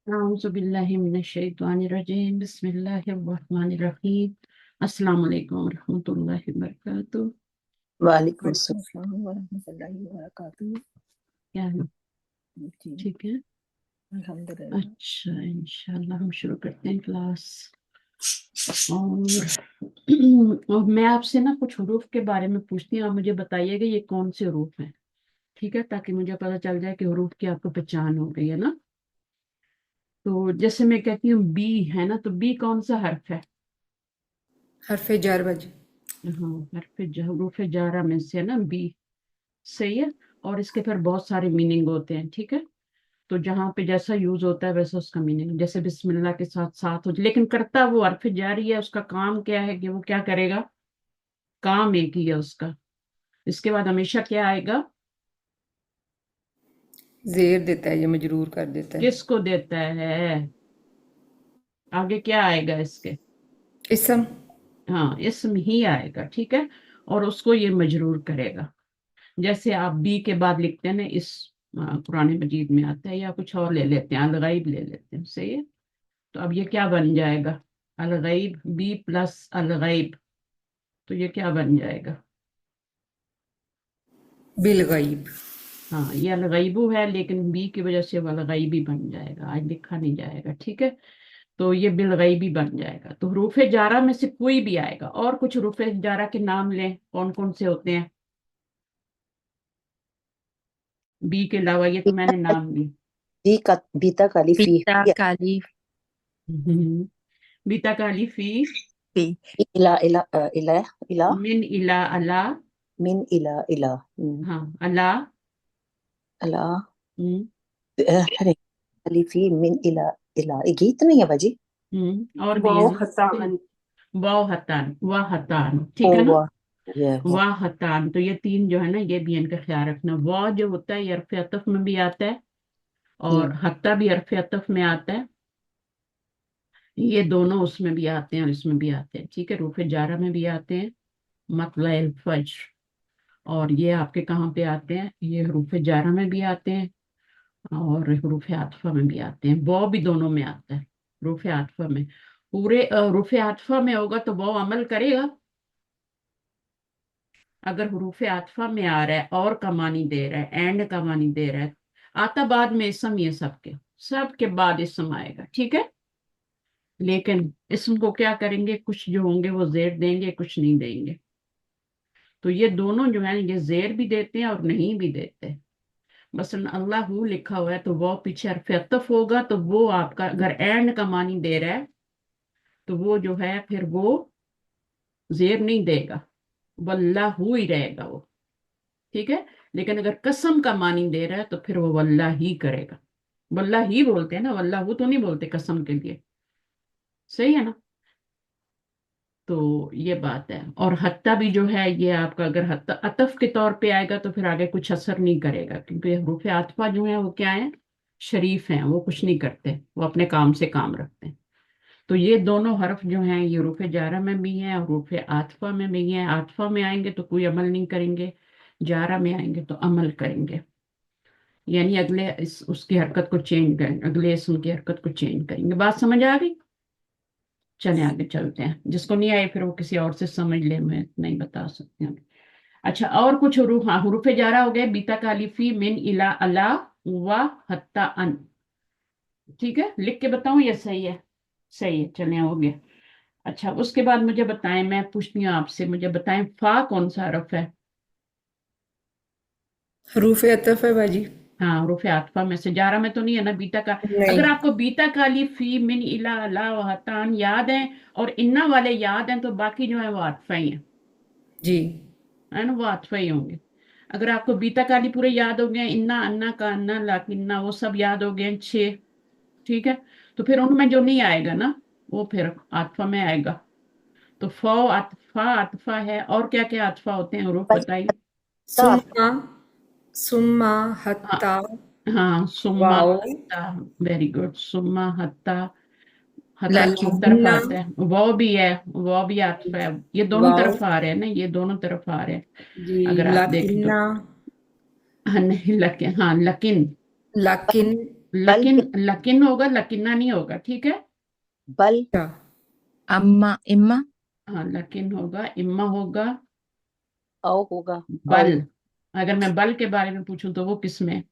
औज़ुबिल्लाहिमिनश्शैतानिर्रजीम बिस्मिल्लाहिर्रहमानिर्रहीम अस्सलाम वालेकुम रहमतुल्लाहि व बरकातुहू। वालेकुम वालेकुम अस्सलाम वरहमतुल्लाहि वबरकातुहू। क्या है? जी, ठीक है। अल्हम्दुलिल्लाह। अच्छा, इंशाल्लाह हम शुरू करते हैं क्लास। और और मैं आपसे ना कुछ हुरूफ के बारे में पूछती हूँ, आप मुझे बताइएगा ये कौन से हुरूफ हैं, ठीक है, ताकि मुझे पता चल जाए कि हुरूफ की आपको पहचान हो गई है ना। तो जैसे मैं कहती हूँ बी है ना, तो बी कौन सा हर्फ है? हरफ जार बाजी। हाँ, हुरूफ जारा में से ना बी, सही है। और इसके फिर बहुत सारे मीनिंग होते हैं, ठीक है। तो जहाँ पे जैसा यूज होता है वैसा उसका मीनिंग, जैसे बिस्मिल्लाह के साथ साथ हो, लेकिन करता वो हर्फ जारी है, उसका काम क्या है कि वो क्या करेगा, काम एक ही है उसका। इसके बाद हमेशा क्या आएगा, जेर देता है, ये मजरूर कर देता है। किसको देता है, आगे क्या आएगा इसके, इसम। हाँ इसम ही आएगा, ठीक है। और उसको ये मजरूर करेगा। जैसे आप बी के बाद लिखते हैं ना, इस कुरान मजीद में आता है, या कुछ और ले लेते हैं, अलगैब ले लेते हैं, सही है। तो अब ये क्या बन जाएगा, अलगैब, बी प्लस अलगैब, तो ये क्या बन जाएगा, बिल गईब। हाँ ये अलगैबू है, लेकिन बी की वजह से वो अलगैबी बन जाएगा, आज लिखा नहीं जाएगा, ठीक है। तो ये बिलगैबी बन जाएगा। तो हरूफ जारा में से कोई भी आएगा। और कुछ हरूफ जारा के नाम लें, कौन कौन से होते हैं बी के अलावा, ये तो मैंने नाम ली। बीता का अलिफ फी बीटा काली बीता का अलिफ फी, फी इला इला इला इला मिन इला अला, मिन इला इला हाँ अला, अला हम्म, अरे अलिफ फी मिन इला इला, ये गीत नहीं है बाजी। और भी है वाओ ना, हतान। वाह हतान, वाह हतान, ओ ठीक है ना। वाह, ये वाह हतान, तो ये तीन जो है ना, ये भी इनका ख्याल रखना। वाह जो होता है ये हर्फ अतफ में भी आता है, और हत्ता भी हर्फ अतफ में आता है। ये दोनों उसमें भी आते हैं और इसमें भी आते हैं, ठीक है। रूफ जारा में भी आते हैं, मतलल फज्र। और ये आपके कहाँ पे आते हैं, ये हरूफ जारा में भी आते हैं, और हरूफ आतफा में भी आते हैं। वो भी दोनों में आता है, हरूफ आतफा में। पूरे हरूफ आतफा में होगा तो वो अमल करेगा। अगर हरूफ आतफा में आ रहा है और का मानी दे रहा है, एंड का मानी दे रहा है, आता बाद में इसम, ये सबके बाद इसम आएगा, ठीक है। लेकिन इसम को क्या करेंगे, कुछ जो होंगे वो जेर देंगे, कुछ नहीं देंगे। तो ये दोनों जो है ये जेर भी देते हैं और नहीं भी देते। मसलन अल्लाहू लिखा हुआ है तो वो पीछे हर्फ अतफ होगा, तो वो आपका अगर एंड का मानी दे रहा है तो वो जो है फिर वो जेर नहीं देगा, वल्लाहू ही रहेगा वो, ठीक है। लेकिन अगर कसम का मानी दे रहा है तो फिर वो वल्लाह ही करेगा। वल्लाह ही बोलते हैं ना, वल्लाहू तो नहीं बोलते कसम के लिए, सही है ना। तो ये बात है। और हत्ता भी जो है ये आपका अगर हत्ता अतफ के तौर पे आएगा तो फिर आगे कुछ असर नहीं करेगा, क्योंकि हरूफ आतफा जो है वो क्या है, शरीफ हैं, वो कुछ नहीं करते, वो अपने काम से काम रखते हैं। तो ये दोनों हर्फ जो हैं ये हरूफ जारा में भी हैं और हरूफ आतफा में भी हैं। आतफा में आएंगे तो कोई अमल नहीं करेंगे, जारा में आएंगे तो अमल करेंगे, यानी अगले उसकी हरकत को चेंज करेंगे, अगले इसम की हरकत को चेंज करेंगे। बात समझ आ गई? चले आगे चलते हैं, जिसको नहीं आए फिर वो किसी और से समझ ले, मैं नहीं बता सकती हूँ। अच्छा, और कुछ हरूफ, हाँ हरूफ जारा हो गए, बीता का अलिफी, मिन इला अला, वा हत्ता अन, ठीक है। लिख के बताऊं ये सही है? सही है, चले हो गया। अच्छा, उसके बाद मुझे बताएं, मैं पूछती हूँ आपसे, मुझे बताएं फा कौन सा हरफ है? हरूफ अतफ है बाजी। हाँ हरूफ आतफा में से, जारा में तो नहीं है ना बीता का। नहीं। अगर आपको बीता का अलिफी, मिन इला अला व हत्तान याद है और इन्ना वाले याद हैं तो बाकी जो है वो आतफा ही जी। है ना, वो आतफा ही होंगे। अगर आपको बीता काली पूरे याद हो गए, इन्ना अन्ना का अन्ना लाकिन्ना वो सब याद हो गए छः, ठीक है, तो फिर उनमें जो नहीं आएगा ना वो फिर आतफा में आएगा। तो फौ आतफा, आतफा है। और क्या क्या आतफा होते हैं हरूफ बताइए? सुम्मा। सुम्मा हाँ, हत्ता। हाँ सुम्मा वाओ। हत्ता, वेरी गुड, सुम्मा हत्ता, हत्ता किस तरफ लाकिन्ना। आता है, वो भी है, वो भी आतफा है। ये दोनों वाओ। तरफ आ रहे हैं ना, ये दोनों तरफ आ रहे हैं, जी। अगर आप देखें तो। लाकिन्ना। हाँ नहीं, लकिन, हाँ लकिन, लाकिन। बल लकिन, पे लकिन होगा, लकिन्ना नहीं होगा, ठीक है। बल अच्छा, अम्मा इम्मा हाँ, लकिन होगा, इम्मा होगा, औ होगा। औ बल। अगर मैं बल के बारे में पूछूं तो वो किस में?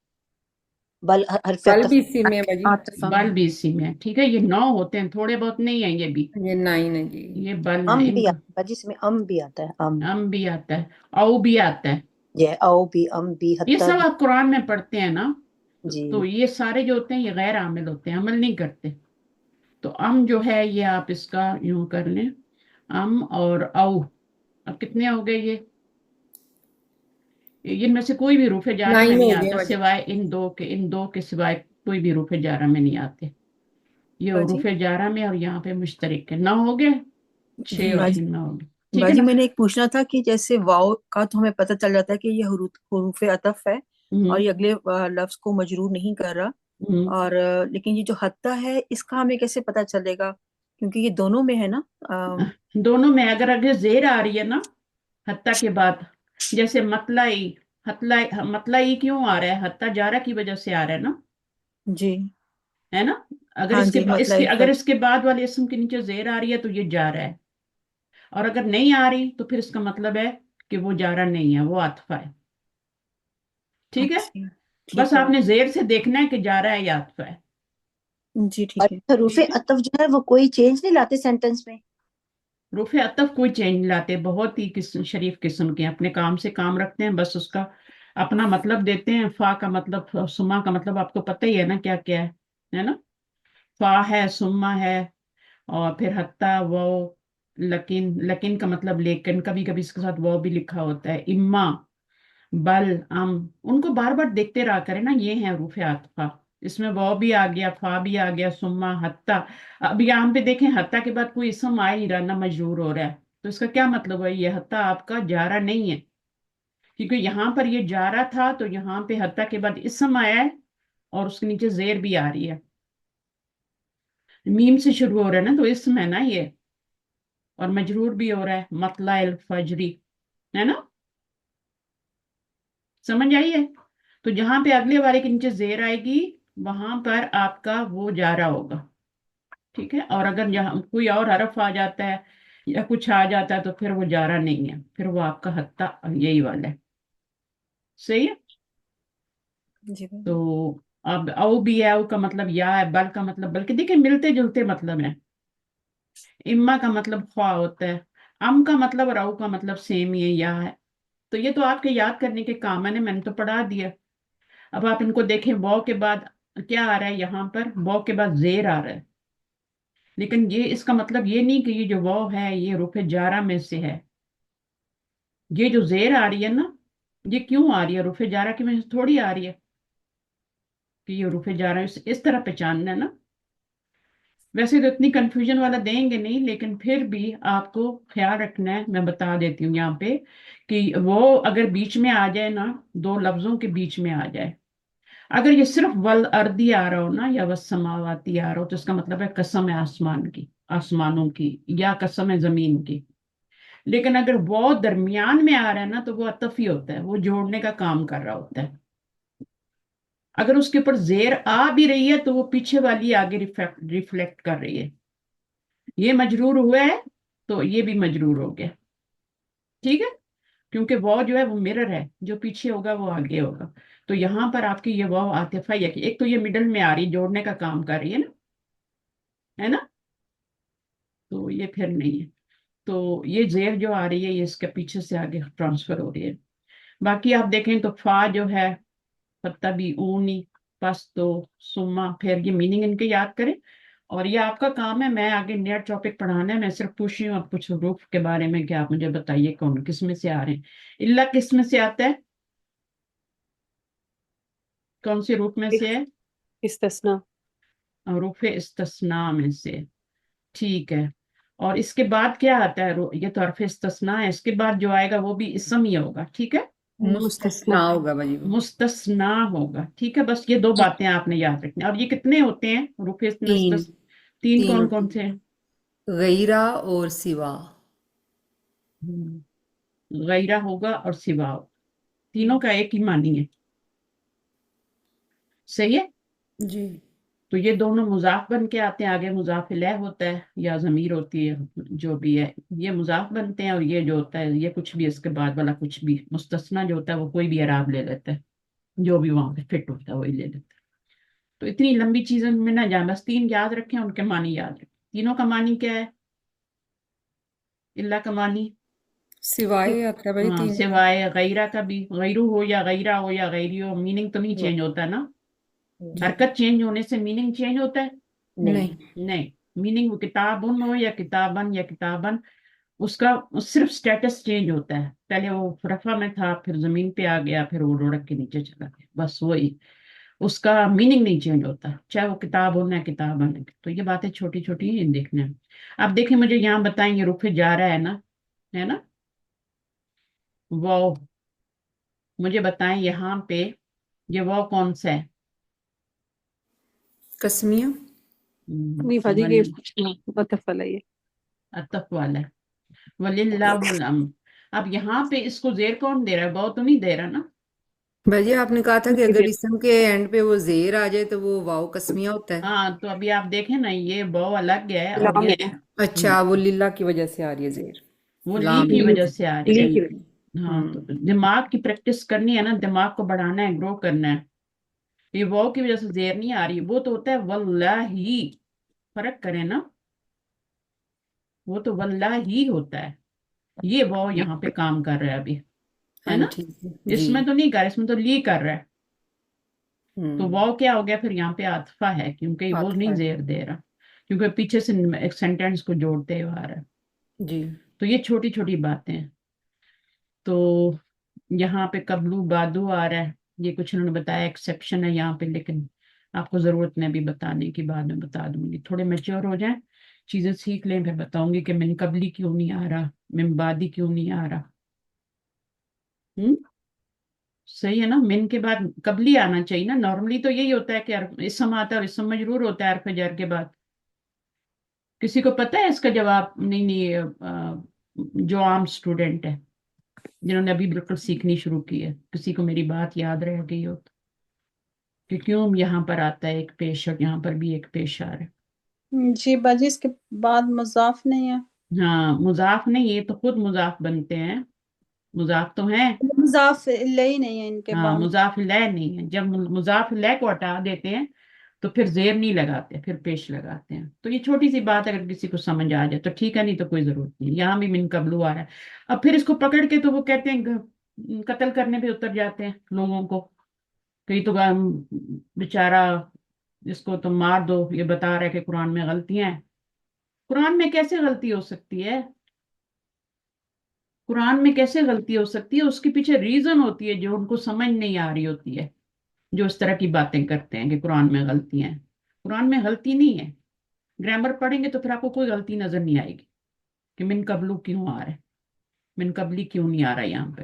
बल हर्फ बल अतफ। भी इसी में है बाजी। आतिफा बल में। भी इसी में है, ठीक है। ये 9 होते हैं, थोड़े बहुत नहीं है ये भी। ये 9 है जी। ये बल है अम भी इनका। आता है बाजी, इसमें अम भी आता है। अम अम भी आता है, औ भी आता है। ये औ भी, अम भी, ये हत्ता सब भी। आप कुरान में पढ़ते हैं ना। तो जी ये सारे जो होते हैं ये गैर आमिल होते हैं, अमल नहीं करते। तो अम जो है ये आप इसका यूं कर लें, अम और औ। अब कितने हो गए ये इनमें से कोई भी रूफे जारा 9 में नहीं हो गए आता, बाजी। सिवाय इन दो के सिवाय कोई भी रूफे जारा में नहीं आते। ये बाजी। रूफे जारा में और यहाँ पे मुश्तरक है। 9 हो गए, 6 जी और बाजी 3 9 हो गए, ठीक है बाजी ना। मैंने एक पूछना था कि जैसे वाव का तो हमें पता चल जाता है कि ये हुरूफ अतफ है और हम्म। ये अगले लफ्ज को मजरूर नहीं कर रहा। हम्म। और लेकिन ये जो हत्ता है इसका हमें कैसे पता चलेगा, क्योंकि ये दोनों में है ना। दोनों में अगर अगर जेर आ रही है ना हत्ता के बाद, जैसे मतलाई, हतलाई, मतलाई क्यों आ रहा है? हत्ता जारा की वजह से आ रहा है ना, जी है ना। अगर हाँ इसके जी, मतलब इसके एक अगर इसके बाद वाले इसम के नीचे जेर आ रही है तो ये जा रहा है। और अगर नहीं आ रही तो फिर इसका मतलब है कि वो जारा नहीं है, वो आतफा है, ठीक है। अच्छा बस ठीक है। आपने जेर से देखना है कि जारा है या आतफा है। जी ठीक है। अच्छा, हरूफ अतफ जो है वो कोई चेंज नहीं लाते सेंटेंस में। रूफे अतफ कोई चेंज नहीं लाते, बहुत ही किस्म शरीफ किस्म के हैं, अपने काम से काम रखते हैं, बस उसका अपना मतलब देते हैं। फा का मतलब, सुमा का मतलब आपको पता ही है ना क्या क्या है ना। फा है, सुम्मा है, और फिर हत्ता, वो, लकिन, लकिन का मतलब लेकिन, कभी कभी इसके साथ वो भी लिखा होता है, इम्मा, बल, अम। उनको बार बार देखते रहा करें ना, ये है रूफे आतफा। इसमें वो भी आ गया, फा भी आ गया, सुम्मा, हत्ता। अब यहाँ पे देखें, हत्ता के बाद कोई इसम आ ही नहीं रहा ना, मजरूर हो रहा है। तो इसका क्या मतलब है? ये हत्ता आपका जारा नहीं है, क्योंकि यहाँ पर ये जारा था तो यहाँ पे हत्ता के बाद इसम आया है और उसके नीचे जेर भी आ रही है, मीम से शुरू हो रहा है ना, तो इसम है ना ये। और मजरूर भी हो रहा है, मतला अल फजरी, है ना। समझ आई है। तो जहां पे अगले वाले के नीचे जेर आएगी वहां पर आपका वो जारा होगा, ठीक है। और अगर यहाँ कोई और हरफ आ जाता है या कुछ आ जाता है तो फिर वो जारा नहीं है, फिर वो आपका हत्ता यही वाला है। सही है। जी बाजी। तो अब औ भी है, औ का मतलब या है, बल का मतलब, बल्कि देखिए मिलते जुलते मतलब है। इम्मा का मतलब ख्वा होता है, अम का मतलब और औ का मतलब सेम ही है, या है। तो ये तो आपके याद करने के काम है, मैंने तो पढ़ा दिया। अब आप इनको देखें, वॉ के बाद क्या आ रहा है? यहाँ पर वॉ के बाद जेर आ रहा है, लेकिन ये इसका मतलब ये नहीं कि ये जो वॉ है ये रुफे जारा में से है। ये जो जेर आ रही है ना, ये क्यों आ रही है? रुफे जारा की वजह से थोड़ी आ रही है कि ये रुफे जारा, इस तरह पहचानना है ना। वैसे तो इतनी कंफ्यूजन वाला देंगे नहीं, लेकिन फिर भी आपको ख्याल रखना है, मैं बता देती हूँ यहाँ पे, कि वो अगर बीच में आ जाए ना, दो लफ्जों के बीच में आ जाए, अगर ये सिर्फ वल अर्दी आ रहा हो ना, या वस समावाती आ रहा हो, तो इसका मतलब है कसम है आसमान की, आसमानों की, या कसम है जमीन की। लेकिन अगर वो दरमियान में आ रहा है ना, तो वो अतफी होता है, वो जोड़ने का काम कर रहा होता है। अगर उसके ऊपर जेर आ भी रही है तो वो पीछे वाली आगे रिफ्लेक्ट कर रही है। ये मजरूर हुआ है तो ये भी मजरूर हो गया, ठीक है। क्योंकि वो जो है वो मिरर है, जो पीछे होगा वो आगे होगा। तो यहाँ पर आपकी ये वाव आतिफा है कि एक तो ये मिडल में आ रही है, जोड़ने का काम कर रही है ना, है ना। तो ये फिर नहीं है। तो ये जेर जो आ रही है ये इसके पीछे से आगे ट्रांसफर हो रही है। बाकी आप देखें तो फा जो है, फत्तबी ऊनी, पस्तो, सुमा, फिर ये मीनिंग इनके याद करें। और ये आपका काम है, मैं आगे नया टॉपिक पढ़ाना है, मैं सिर्फ पूछ रही हूँ आप कुछ रूफ के बारे में कि आप मुझे बताइए कौन किस में से आ रहे हैं। इल्ला किस में से आता है? कौन से रूप में से है? इस्तिस्ना। रूफ इस्तिस्ना में से, ठीक है। और इसके बाद क्या आता है? ये तो हरफ इस्तिस्ना है, इसके बाद जो आएगा वो भी इसम ही होगा, ठीक है। मुस्तस्ना। मुस्तना होगा बाजी वो। मुस्तस्ना होगा, ठीक है। बस ये दो बातें आपने याद रखनी। और ये कितने होते हैं रूफे तीन। मुस्तस? तीन तीन कौन होते कौन हैं। से हैं? गैरा और सिवा। गैरा होगा और सिवा होगा। तीनों का एक ही मानी है, सही है। جی تو یہ دونوں مضاف بن کے آتے ہیں، آگے مضاف الیہ ہوتا ہے یا ضمیر ہوتی ہے، جو بھی ہے یہ مضاف بنتے ہیں، اور یہ جو ہوتا ہے یہ کچھ بھی اس کے بعد والا کچھ بھی مستثنا جو ہوتا ہے وہ کوئی بھی اعراب لے لیتا ہے، جو بھی وہاں پہ فٹ ہوتا ہے وہی لے لیتا ہے۔ تو اتنی لمبی چیزیں میں نہ جائیں، بس تین یاد رکھیں، ان کے معنی یاد رکھیں۔ تینوں کا معنی کیا ہے؟ اللہ کا معنی سوائے آتا ہے بھائی ہاں، تین۔ سوائے غیرہ کا بھی، غیرو ہو یا غیرہ ہو یا غیری ہو، میننگ تو نہیں نہیں چینج ہوتا نا؟ جی حرکت چینج ہونے سے میننگ چینج ہوتا ہے؟ نہیں نہیں۔ نہیں، میننگ کتابن ہو یا کتابن یا کتابن، اس کا صرف سٹیٹس چینج ہوتا ہے، پہلے وہ رفع میں تھا، پھر زمین پہ آ گیا، پھر وہ لڑک کے نیچے چلا گیا، بس وہی، اس کا میننگ نہیں چینج ہوتا، چاہے وہ کتاب ہونا ہے کتاب ہونا ہے۔ تو یہ باتیں چھوٹی چھوٹی ہیں دیکھنے میں۔ اب دیکھیں مجھے یہاں بتائیں، یہ رخ جا رہا ہے نا، ہے نا، واو، مجھے بتائیں یہاں پہ یہ واو کون سا ہے؟ قسمیہ۔ نہیں باجی ول یہ عطف والا یہ عطف والا ہے، وللہ الامر۔ اب یہاں پہ اس کو زیر کون دے رہا ہے؟ واو تو نہیں دے رہا نا؟ بھائی جی آپ نے کہا تھا کہ نہیں اگر دے- اسم کے اینڈ پہ وہ زیر آ جائے تو وہ واو قسمیہ ہوتا ہے۔ ہاں، تو ابھی آپ دیکھیں نا، یہ واو الگ ہے اور لام یہ ہے اچھا وہ للہ کی وجہ سے آ رہی ہے زیر، وہ لی لام کی ہے۔ وجہ سے آ رہی ہے۔ لی کی ہاں، ہوں تو دماغ کی پریکٹس کرنی ہے نا، دماغ کو بڑھانا ہے، گرو کرنا ہے۔ یہ واو کی وجہ سے زیر نہیں آ رہی، وہ تو ہوتا ہے واللہ ہی، فرق کریں نا، وہ تو واللہ ہی ہوتا ہے، یہ واو یہاں پہ کام کر رہا ہے ابھی، ہے ہاں نا؟ ٹھیک ہے اس جی۔ میں تو نہیں کر رہا، اس میں تو لی کر رہا ہے۔ تو ہوں واو کیا ہو گیا پھر یہاں پہ عاطفہ ہے، کیونکہ وہ عاطفہ نہیں ہے زیر دے رہا، کیونکہ پیچھے سے ایک سینٹینس کو جوڑتے ہوئے آ رہا ہے۔ جی۔ تو یہ چھوٹی چھوٹی باتیں ہیں۔ تو یہاں پہ قبلو بادو آ رہا ہے، یہ کچھ انہوں نے بتایا ایکسیپشن ہے یہاں پہ، لیکن آپ کو ضرورت نہیں، بھی بتانے کی بعد میں بتا دوں گی، تھوڑے میچور ہو جائیں، چیزیں سیکھ لیں، پھر بتاؤں گی کہ من قبلی کیوں نہیں آ رہا، من بعدی کیوں نہیں آ رہا۔ ہوں، صحیح ہے نا، من کے بعد قبلی آنا چاہیے نا، نارملی تو یہی ہوتا ہے کہ اسم آتا ہے اور اسم مجرور ہوتا ہے حرف جر کے بعد۔ کسی کو پتہ ہے اس کا جواب؟ نہیں نہیں، جو عام اسٹوڈنٹ ہے، جنہوں نے ابھی بالکل سیکھنی شروع کی ہے، کسی کو میری بات یاد رہ گئی ہو تو، کہ کیوں یہاں پر آتا ہے ایک پیش اور یہاں پر بھی ایک پیش آ رہا ہے؟ جی باجی اس کے بعد مضاف نہیں ہے، ہاں، مضاف نہیں، یہ تو خود مضاف بنتے ہیں، مضاف تو ہیں۔ مضاف الیہ نہیں ہے ان کے ہاں، بعد۔ مضاف الیہ نہیں ہے، جب مضاف الیہ کو ہٹا دیتے ہیں تو پھر زیر نہیں لگاتے، پھر پیش لگاتے ہیں۔ تو یہ چھوٹی سی بات اگر کسی کو سمجھ آ جائے تو ٹھیک ہے، نہیں تو کوئی ضرورت نہیں، یہاں بھی من قبلو آ رہا ہے۔ اب پھر اس کو پکڑ کے تو وہ کہتے ہیں قتل کرنے پہ اتر جاتے ہیں لوگوں کو، کئی تو بیچارہ اس کو تم مار دو، یہ بتا رہے کہ قرآن میں غلطیاں ہیں۔ قرآن میں کیسے غلطی ہو سکتی ہے؟ قرآن میں کیسے غلطی ہو سکتی ہے؟ اس کے پیچھے ریزن ہوتی ہے جو ان کو سمجھ نہیں آ رہی ہوتی ہے، جو اس طرح کی باتیں کرتے ہیں کہ قرآن میں غلطیاں ہیں۔ قرآن میں غلطی نہیں ہے، گرامر پڑھیں گے تو پھر آپ کو کوئی غلطی نظر نہیں آئے گی کہ من قبلو کیوں آ رہا ہے، من قبلی کیوں نہیں آ رہا یہاں پر،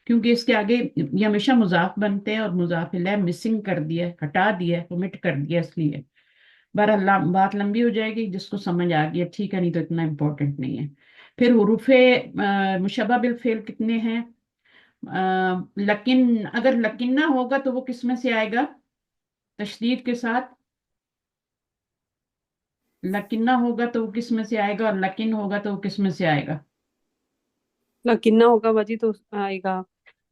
کیونکہ اس کے آگے یہ ہمیشہ مضاف بنتے ہیں اور مضاف الیہ مسنگ کر دیا ہے، ہٹا دیا ہے، omit کر دیا، اس لیے بہرحال بات لمبی ہو جائے گی، جس کو سمجھ آ گئی ہے ٹھیک ہے، نہیں تو اتنا امپورٹنٹ نہیں ہے۔ پھر حروف مشبہ بالفعل کتنے ہیں؟ لیکن اگر لکن نہ ہوگا تو وہ کس میں سے آئے گا؟ تشدید کے ساتھ، لکن نہ ہوگا تو وہ کس میں سے آئے گا، اور لکن ہوگا تو وہ کس میں سے آئے گا؟ لکنہ ہوگا باجی تو آئے گا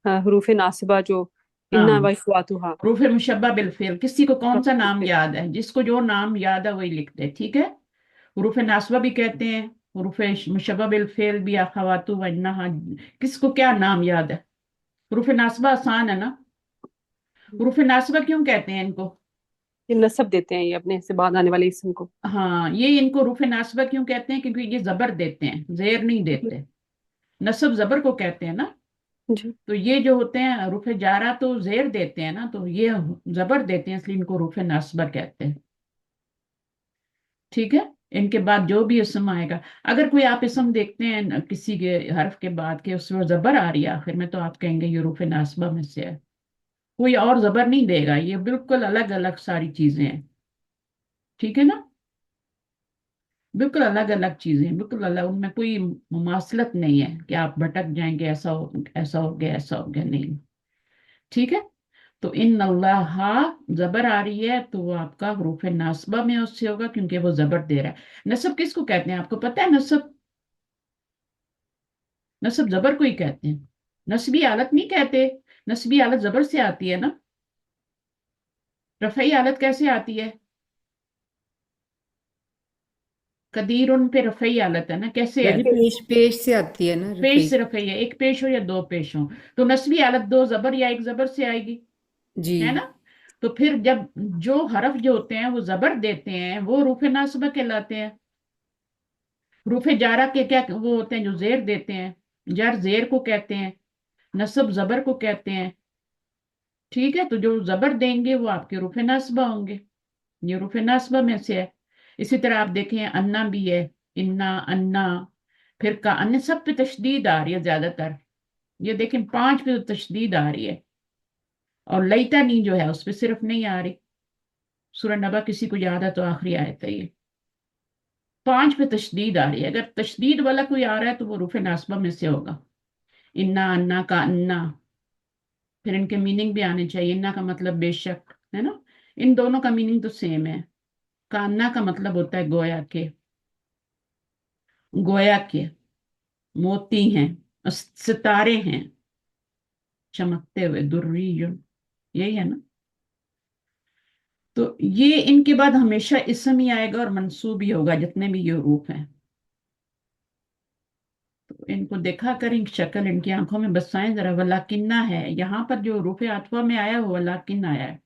حروف ناصبہ جو ہاں، انا وفواتها۔ حروف مشبہ بالفعل، کسی کو کون سا نام یاد ہے؟ جس کو جو نام یاد ہے وہی لکھ دے، ٹھیک ہے؟ حروف ناصبہ بھی کہتے ہیں، حروف مشبہ بالفعل بھی، اخواتو و انہا، کس کو کیا نام یاد ہے؟ حروف ناصبہ آسان ہے نا؟ حروف ناصبہ کیوں کہتے ہیں ان کو؟ یہ نصب دیتے ہیں یہ اپنے سے بعد آنے والے اسم کو۔ ہاں، یہ ان کو حروف ناصبہ کیوں کہتے ہیں؟ کیونکہ یہ زبر دیتے ہیں، زیر نہیں دیتے، نصب زبر کو کہتے ہیں نا، جی تو یہ جو ہوتے ہیں حروف جارہ تو زیر دیتے ہیں نا، تو یہ زبر دیتے ہیں، اس لیے ان کو حروف ناصبہ کہتے ہیں، ٹھیک ہے؟ ان کے بعد جو بھی اسم آئے گا، اگر کوئی آپ اسم دیکھتے ہیں کسی کے حرف کے بعد کہ اس میں زبر آ رہی ہے آخر میں، تو آپ کہیں گے یہ حروف ناصبہ میں سے ہے، کوئی اور زبر نہیں دے گا، یہ بالکل الگ الگ ساری چیزیں ہیں، ٹھیک ہے نا؟ بالکل الگ الگ چیزیں ہیں، بالکل الگ، ان میں کوئی مماثلت نہیں ہے کہ آپ بھٹک جائیں گے، ایسا ہو گیا ایسا ہو گیا، نہیں، ٹھیک ہے؟ تو इन अल्लाह जबर आ रही है तो वो आपका हरूफ नासबा में उससे होगा क्योंकि वो जबर दे रहा है। नसब किसको कहते हैं आपको पता है? नसब, नसब जबर को ही कहते हैं, नस्बी हालत नहीं कहते। नस्बी हालत जबर से आती है ना। रफई हालत कैसे आती है? कदीर उन पे रफई हालत है ना, कैसे है? बाजी पेश पेश से आती है ना पेश रफई। से रफई है, एक पेश हो या दो पेश हो। तो नस्बी हालत दो जबर या एक जबर से आएगी, जी। है ना। तो फिर जब जो हरफ जो होते हैं वो जबर देते हैं वो रूफे नासबा कहलाते हैं। रूफे जारा के क्या वो होते हैं जो जेर देते हैं, जर जेर को कहते हैं, नसब जबर को कहते हैं। ठीक है, तो जो जबर देंगे वो आपके रूफे नासबा होंगे, ये रूफे नासबा में से है। इसी तरह आप देखें अन्ना भी है, इन्ना, अन्ना, फिर का अन्य, सब पे तशदीद आ रही है ज्यादातर। ये देखें 5 पे तो तशदीद आ रही है, और लईतानी जो है उस पे सिर्फ नहीं आ रही। सूरह नबा किसी को याद है तो आखिरी आयत है ये। 5 पे तशदीद आ रही है, अगर तशदीद वाला कोई आ रहा है तो वो रूफे नासबा में से होगा। इन्ना, अन्ना, का अन्ना, फिर इनके मीनिंग भी आने चाहिए। इन्ना का मतलब बेशक, है ना। इन दोनों का मीनिंग तो सेम है। कान्ना का मतलब होता है गोया के, गोया के मोती हैं, सितारे हैं चमकते हुए, दुर्रियुन, यही है ना। तो ये इनके बाद हमेशा इसम ही आएगा और मंसूब ही होगा जितने भी ये रूप हैं। तो इनको देखा कर, इनकी शक्ल इनकी आंखों में बसाएं जरा। वलाकिन्ना है यहाँ पर जो रूफे आतवा में आया वो वलाकिन आया है।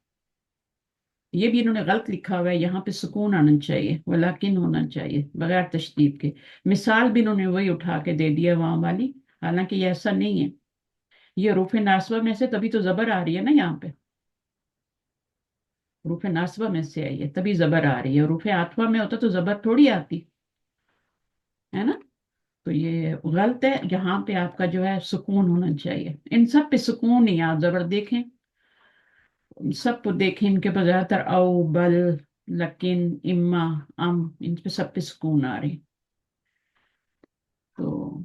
ये भी इन्होंने गलत लिखा हुआ है, यहाँ पे सुकून आना चाहिए, वलाकिन होना चाहिए बगैर तशदीद के। मिसाल भी इन्होंने वही उठा के दे दिया वहां वाली, हालांकि ये ऐसा नहीं है। ये रूफे नासबा में से तभी तो जबर आ रही है ना यहाँ पे, रूफे नासबा में से आई है तभी जबर आ रही है। रूफे आतवा में होता तो जबर थोड़ी आती, है ना। तो ये गलत है, यहाँ पे आपका जो है सुकून होना चाहिए। इन सब पे सुकून ही, आप जबर देखें सब को देखें, इनके पर ज्यादातर औ, बल, लकिन, इम्मा, इन पे सब पे सुकून आ रही। तो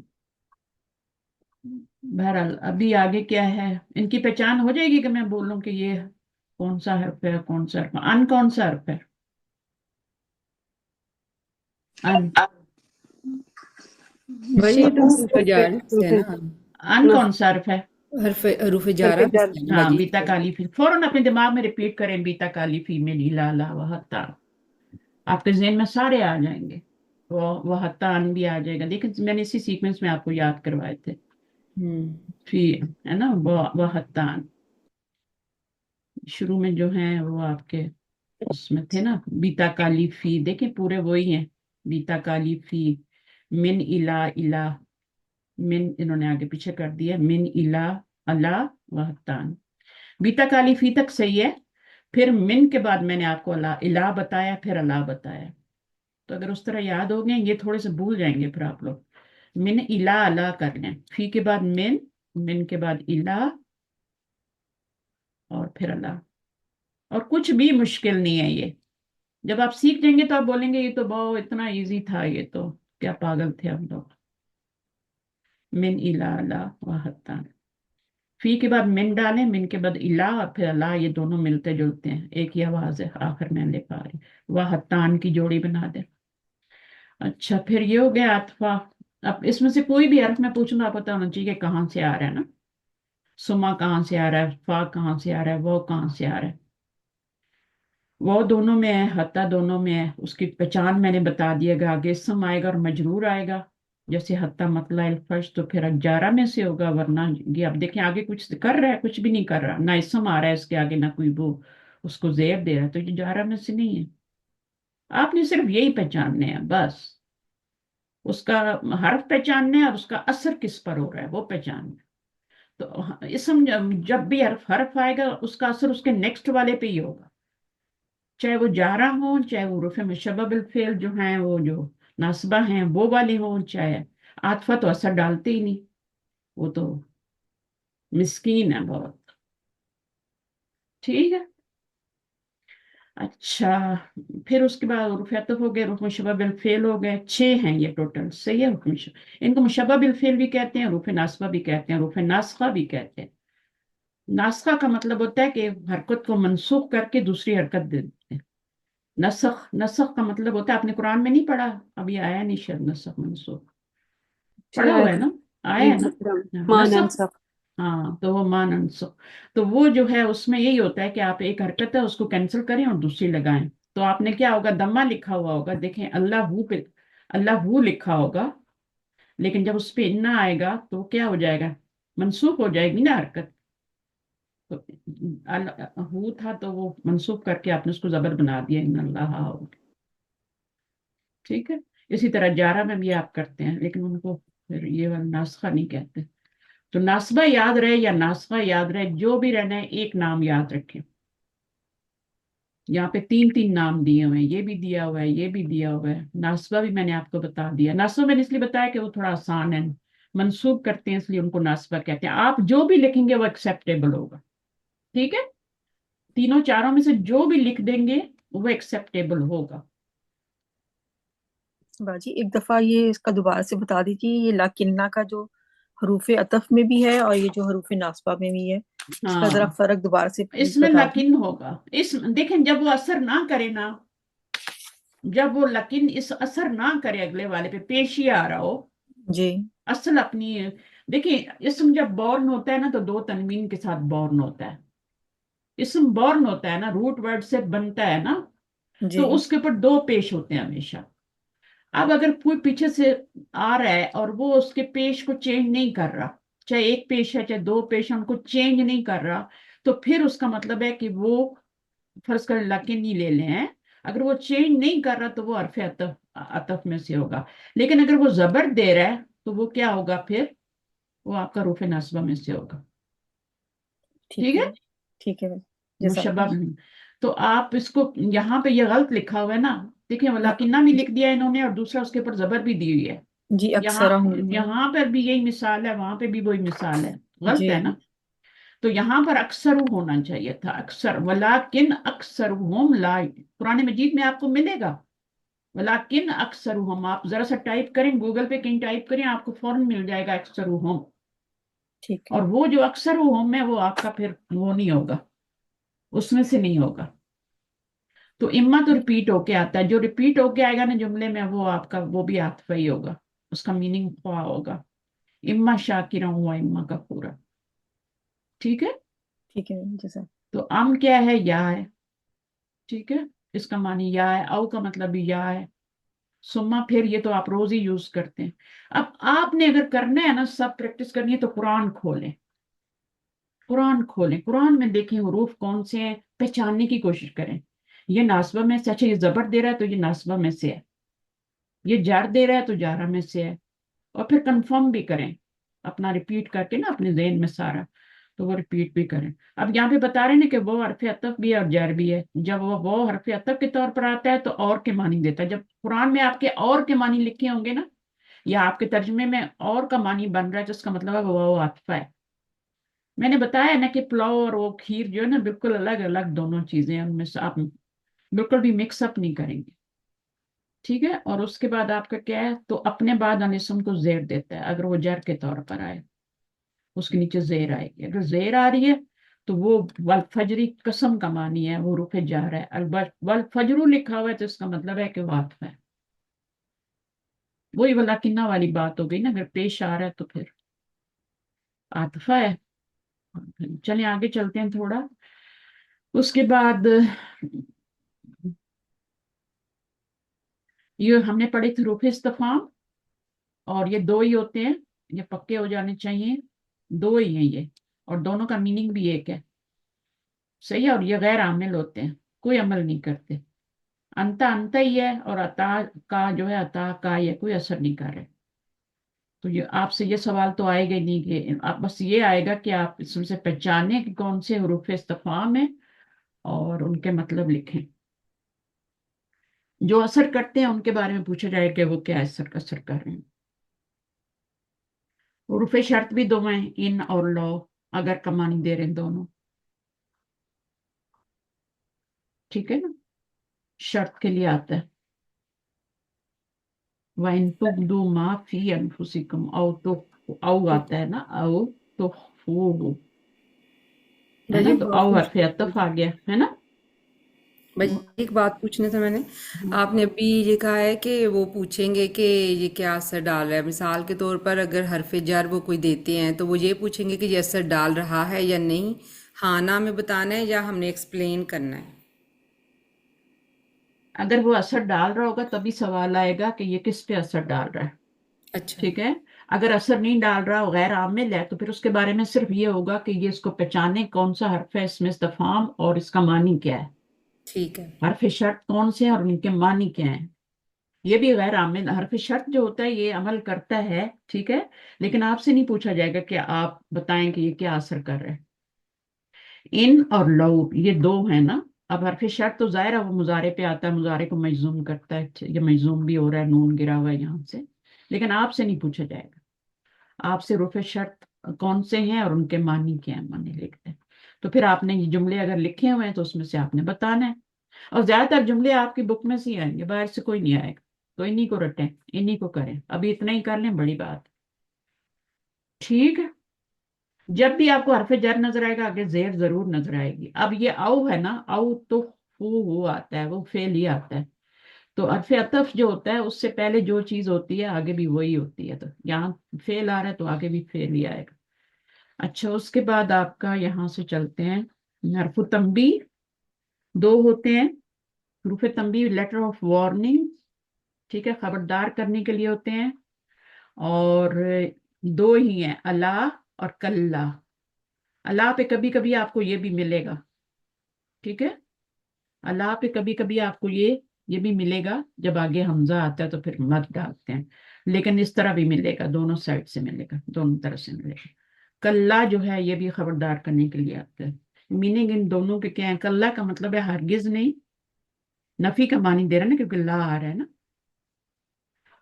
बहरहाल अभी आगे क्या है, इनकी पहचान हो जाएगी कि मैं बोलूं कि ये कौन सा हर्फ है, कौन सा हर्फ, अन कौन सा हर्फ है? अन, बाजी ये तो उस हरूफ जार से है ना। अन कौन सा हर्फ है? हरफ हरूफ जारा में से है ना हाँ, बाजी। बीता काली फी, फौरन अपने दिमाग में रिपीट करें, बीता काली फी में लीला ला वहत्ता, आपके जहन में सारे आ जाएंगे। वो वहत्तान भी आ जाएगा, लेकिन मैंने इसी सीक्वेंस में आपको याद करवाए थे। फी, है ना, वहत्तान शुरू में जो है वो आपके उसमें थे ना। बीता काली फी, देखिए पूरे वही हैं। बीता काली फी, मिन इला इला, मिन इन्होंने आगे पीछे कर दिया, मिन इला अला वहत्तान। बीता काली फी तक सही है। फिर मिन के बाद मैंने आपको अला इला बताया, फिर अला बताया। तो अगर उस तरह याद हो गए, ये थोड़े से भूल जाएंगे फिर आप लोग। मिन इला अला कर लें, फी के बाद मिन, मिन के बाद इला, और फिर अला। और कुछ भी मुश्किल नहीं है ये। जब आप सीख जाएंगे तो आप बोलेंगे ये तो बहुत इतना इजी था, ये तो क्या पागल थे हम लोग। मिन इला अला वहत्तान, फी के बाद मिन डालें, मिन के बाद इला और फिर अला, ये दोनों मिलते जुलते हैं, एक ही आवाज है, आखिर में ले पा रही, वहत्तान की जोड़ी बना दे। अच्छा, फिर ये हो गया अथवा। अब इसमें से कोई भी हर्फ में पूछूंगा, आप पता होना चाहिए कि कहाँ से आ रहा है ना। सुमा कहाँ से आ रहा है, फा कहाँ से आ रहा है, वो कहाँ से आ रहा है। वो दोनों में है, हत्ता दोनों में है, उसकी पहचान मैंने बता दिएगा। आगे इसम आएगा और मजरूर आएगा, जैसे हत्ता मतला फर्श, तो फिर अजारा में से होगा। वरना ये अब देखें आगे कुछ कर रहा है, कुछ भी नहीं कर रहा, ना इसम आ रहा है इसके आगे, ना कोई वो उसको जेर दे रहा है, तो ये जारा में से नहीं है। आपने सिर्फ यही पहचानने हैं बस, उसका हर्फ पहचानना है और उसका असर किस पर हो रहा है वो पहचानना है। तो इसम जब भी हर्फ हर्फ आएगा उसका असर उसके नेक्स्ट वाले पे ही होगा, चाहे वो जारा हो, चाहे वो रुफे मुशब्बह बिल फेल जो हैं वो जो नासबा हैं वो वाले हों, चाहे आतफा तो असर डालते ही नहीं, वो तो मिस्कीन है बहुत। ठीक है। अच्छा, फिर उसके बाद रुफियत हो गए, रुफ मुशब्बह बिल फेल हो गए, 6 हैं ये टोटल, सही है। इनको मुशब्बह बिल फेल भी कहते हैं, रुफ नासबा भी कहते हैं, रुफ नासखा भी कहते हैं। नास्खा का मतलब होता है कि हरकत को मनसूख करके दूसरी हरकत दे देते हैं। नसख, नसख का मतलब होता है, आपने कुरान में नहीं पढ़ा, अभी आया नहीं शायद नसख मनसूख, पढ़ा हुआ है ना, आया जी है ना। मान नसख, अनसख। हाँ, तो वो मान अनसुख, तो वो जो है उसमें यही होता है कि आप एक हरकत है उसको कैंसिल करें और दूसरी लगाएं। तो आपने क्या होगा, दम्मा लिखा हुआ होगा, देखें अल्लाह हु पे, अल्लाह हु लिखा होगा, लेकिन जब उस पे इन्ना आएगा तो क्या हो जाएगा, मनसूख हो जाएगी ना हरकत। तो हु था तो वो मनसूख करके आपने उसको जबर बना दिया, इन अल्लाह हो। ठीक है। इसी तरह जारा में भी आप करते हैं, लेकिन उनको फिर ये वाला नास्खा नहीं कहते। तो नासबा याद रहे या नासबा याद रहे, जो भी रहना है एक नाम याद रखें। यहाँ पे तीन तीन नाम दिए हुए हैं, ये भी दिया हुआ है, ये भी दिया हुआ है। नासबा भी मैंने आपको बता दिया। नासबा मैंने इसलिए बताया कि वो थोड़ा आसान है, मंसूब करते हैं इसलिए उनको नासबा कहते हैं। आप जो भी लिखेंगे वो एक्सेप्टेबल होगा। ठीक है, तीनों चारों में से जो भी लिख देंगे वो एक्सेप्टेबल होगा। बाजी एक दफा ये इसका दोबारा से बता दीजिए, ये लाकिन्ना का जो हरूफ अतफ में भी है और ये जो हरूफ नासबा में भी है, इसका जरा हाँ, फर्क दोबारा से प्लीज इसमें बता दें। लकिन होगा। इस देखें, जब वो असर ना करे ना, जब वो लकिन इस असर ना करे अगले वाले पे, पेशी आ रहा हो, जी असल अपनी, देखिए इसम जब बॉर्न होता है ना तो दो तनवीन के साथ बॉर्न होता है। इसम बॉर्न होता है ना, रूट वर्ड से बनता है ना, जी तो उसके ऊपर दो पेश होते हैं हमेशा। अब अगर कोई पीछे से आ रहा है और वो उसके पेश को चेंज नहीं कर रहा, चाहे एक पेश है चाहे दो पेश है, उनको चेंज नहीं कर रहा, तो फिर उसका मतलब है कि वो, फर्ज कर लकिन ही ले लें हैं, अगर वो चेंज नहीं कर रहा तो वो हरफ अतफ, अतफ में से होगा। लेकिन अगर वो जबर दे रहा है तो वो क्या होगा फिर, वो आपका रूफ नस्बा में से होगा। ठीक ठीक है है, ठीक है मुशब्बा जज़ाकल्लाह। बिही। तो आप इसको, यहाँ पे ये गलत लिखा हुआ है ना, देखिए वलाकिन्ना भी लिख दिया इन्होंने और दूसरा उसके ऊपर जबर भी दी हुई है। जी यहाँ, अक्सर हूँ। यहाँ पर भी यही मिसाल है, वहां पे भी वही मिसाल है, गलत जी है ना। तो यहाँ पर अक्सर होना चाहिए था, अक्सर, वलाकिन अक्सर हम ला, पुराने मजीद में आपको मिलेगा वलाकिन अक्सर हम। आप जरा सा टाइप करें, गूगल पे कहीं टाइप करें, आपको फौरन मिल जाएगा अक्सर हम। ठीक है और वो जो अक्सर हम है वो आपका फिर वो नहीं होगा, उसमें से नहीं होगा। तो इम्मा तो रिपीट होके आता है, जो रिपीट होके आएगा ना जुमले में, वो आपका वो भी आतफा ही होगा, उसका मीनिंग ख्वा होगा। इम्मा शाकिरा हुआ इम्मा का पूरा। ठीक है। ठीक है जज़ा। तो अम क्या है, या है। ठीक है, इसका मानी या है, औ का मतलब भी या है। सुम्मा फिर ये तो आप रोज ही यूज करते हैं। अब आपने अगर करना है ना, सब प्रैक्टिस करनी है, तो कुरान खोलें, कुरान खोलें, कुरान में देखें हुरूफ कौन से हैं, पहचानने की कोशिश करें। ये नासबा में से, अच्छा ये जबर दे रहा है तो ये नासबा में से है, ये जार दे रहा है तो जारा में से है। और फिर कंफर्म भी करें, अपना रिपीट करके ना अपने ज़हन में सारा, तो वो रिपीट भी करें। अब यहाँ पे बता रहे हैं कि वो हरफ अतफ भी है और जर भी है। जब वो हरफ अतफ के तौर पर आता है तो और के मानी देता है। जब कुरान में आपके और के मानी लिखे होंगे ना, या आपके तर्जुमे में और का मानी बन रहा है, तो उसका मतलब है वो आतिफा है। मैंने बताया ना कि पुलाव और वो खीर जो है ना, बिल्कुल अलग अलग दोनों चीजें हैं, उनमें से आप बिल्कुल भी मिक्सअप नहीं करेंगे। ठीक है, और उसके बाद आपका क्या है, तो अपने बाद अनिसम को जेर देता है, अगर वो जर के तौर पर आए उसके नीचे जेर आएगी। अगर जेर आ रही है तो वो वल फजरी कसम का मानी है, वो रुफे जा रहा है। अलबत् वल फजरू लिखा हुआ है तो इसका मतलब है कि वो आतिफ है। वही वाला किन्ना वाली बात हो गई ना, अगर पेश आ रहा है तो फिर आतिफा है। चलिए आगे चलते हैं थोड़ा। उसके बाद ये हमने पढ़े थे रूफे इस्तफाम, और ये दो ही होते हैं, ये पक्के हो जाने चाहिए, दो ही हैं ये, और दोनों का मीनिंग भी एक है। सही है, और ये गैर आमिल होते हैं, कोई अमल नहीं करते। अंता अंता ही है, और अता का जो है, अता का ये कोई असर नहीं कर रहे। तो ये आपसे ये सवाल तो आएगा ही नहीं, कि आप बस ये आएगा कि आप इसमें से पहचाने कि कौन से हरूफ इस्तफाम है और उनके मतलब लिखें। जो असर करते हैं उनके बारे में पूछा जाए कि वो क्या असर असर कर रहे हैं। हरूफ शर्त भी दो हैं, इन और लो, अगर का मानी दे रहे हैं दोनों। ठीक है ना, शर्त के लिए आता है, वाइन तुबदू मा फी अनफुसिकुम, औ तो औ आता है ना, औ तो फूहु। है भाजी ना, एक तो बात औ हरफ पूछनी अतफ आ गया है ना। भाजी एक बात पूछना था मैंने। हम्म। आपने अभी ये कहा है कि वो पूछेंगे कि ये क्या असर डाल रहा है। मिसाल के तौर पर अगर हरफ जर वो कोई देते हैं तो वो ये पूछेंगे कि ये असर डाल रहा है या नहीं, हाँ ना में बताना है या हमने एक्सप्लेन करना है। अगर वो असर डाल रहा होगा तभी सवाल आएगा कि ये किस पे असर डाल रहा है। अच्छा। ठीक है। अगर असर नहीं डाल रहा हो, गैर आमिल है, तो फिर उसके बारे में सिर्फ ये होगा कि ये इसको पहचाने कौन सा हर्फ है, इसमें इस्तिफाम और इसका मानी क्या है, ठीक है। हर्फ शर्त कौन से हैं और उनके मानी क्या हैं। ये भी गैर आमिल हर्फ शर्त जो होता है ये अमल करता है, ठीक है, लेकिन आपसे नहीं पूछा जाएगा कि आप बताएं कि ये क्या असर कर रहा है। इन और लऊ ये दो है ना। अब हरफ शर्त तो जाहिर है वो मुजारे पे आता है, मुजारे को मजजूम करता है, ये मजजूम भी हो रहा है, नून गिरा हुआ है यहाँ से, लेकिन आपसे नहीं पूछा जाएगा। आपसे रुफ शर्त कौन से हैं और उनके मानी क्या है, मानी लिखते हैं। तो फिर आपने ये जुमले अगर लिखे हुए हैं तो उसमें से आपने बताना है। और ज्यादातर जुमले आपकी बुक में से ही आएंगे, बाहर से कोई नहीं आएगा। तो इन्हीं को रटें, इन्हीं को करें, अभी इतना ही कर लें, बड़ी बात। ठीक है। जब भी आपको हरफ जर नजर आएगा आगे जेर जरूर नजर आएगी। अब ये औ है ना, औ तो वो आता है, वो फेल ही आता है। तो हरफ अतफ जो होता है उससे पहले जो चीज होती है आगे भी वही होती है, तो यहाँ फेल आ रहा है तो आगे भी फेल ही आएगा। अच्छा, उसके बाद आपका यहाँ से चलते हैं, हरफ तंबी दो होते हैं। हरूफ तंबी लेटर ऑफ वार्निंग, ठीक है, खबरदार करने के लिए होते हैं। और दो ही हैं, अला और कल्ला। अला पे कभी कभी आपको ये भी मिलेगा, ठीक है, अला पे कभी कभी आपको ये भी मिलेगा, जब आगे हमजा आता है तो फिर मत डालते हैं, लेकिन इस तरह भी मिलेगा, दोनों साइड से मिलेगा, दोनों तरफ से मिलेगा। कल्ला जो है ये भी खबरदार करने के लिए आता है। मीनिंग इन दोनों के क्या है, कल्ला का मतलब है हरगिज नहीं, नफी का मानी दे रहा है ना, क्योंकि ला आ रहा है ना।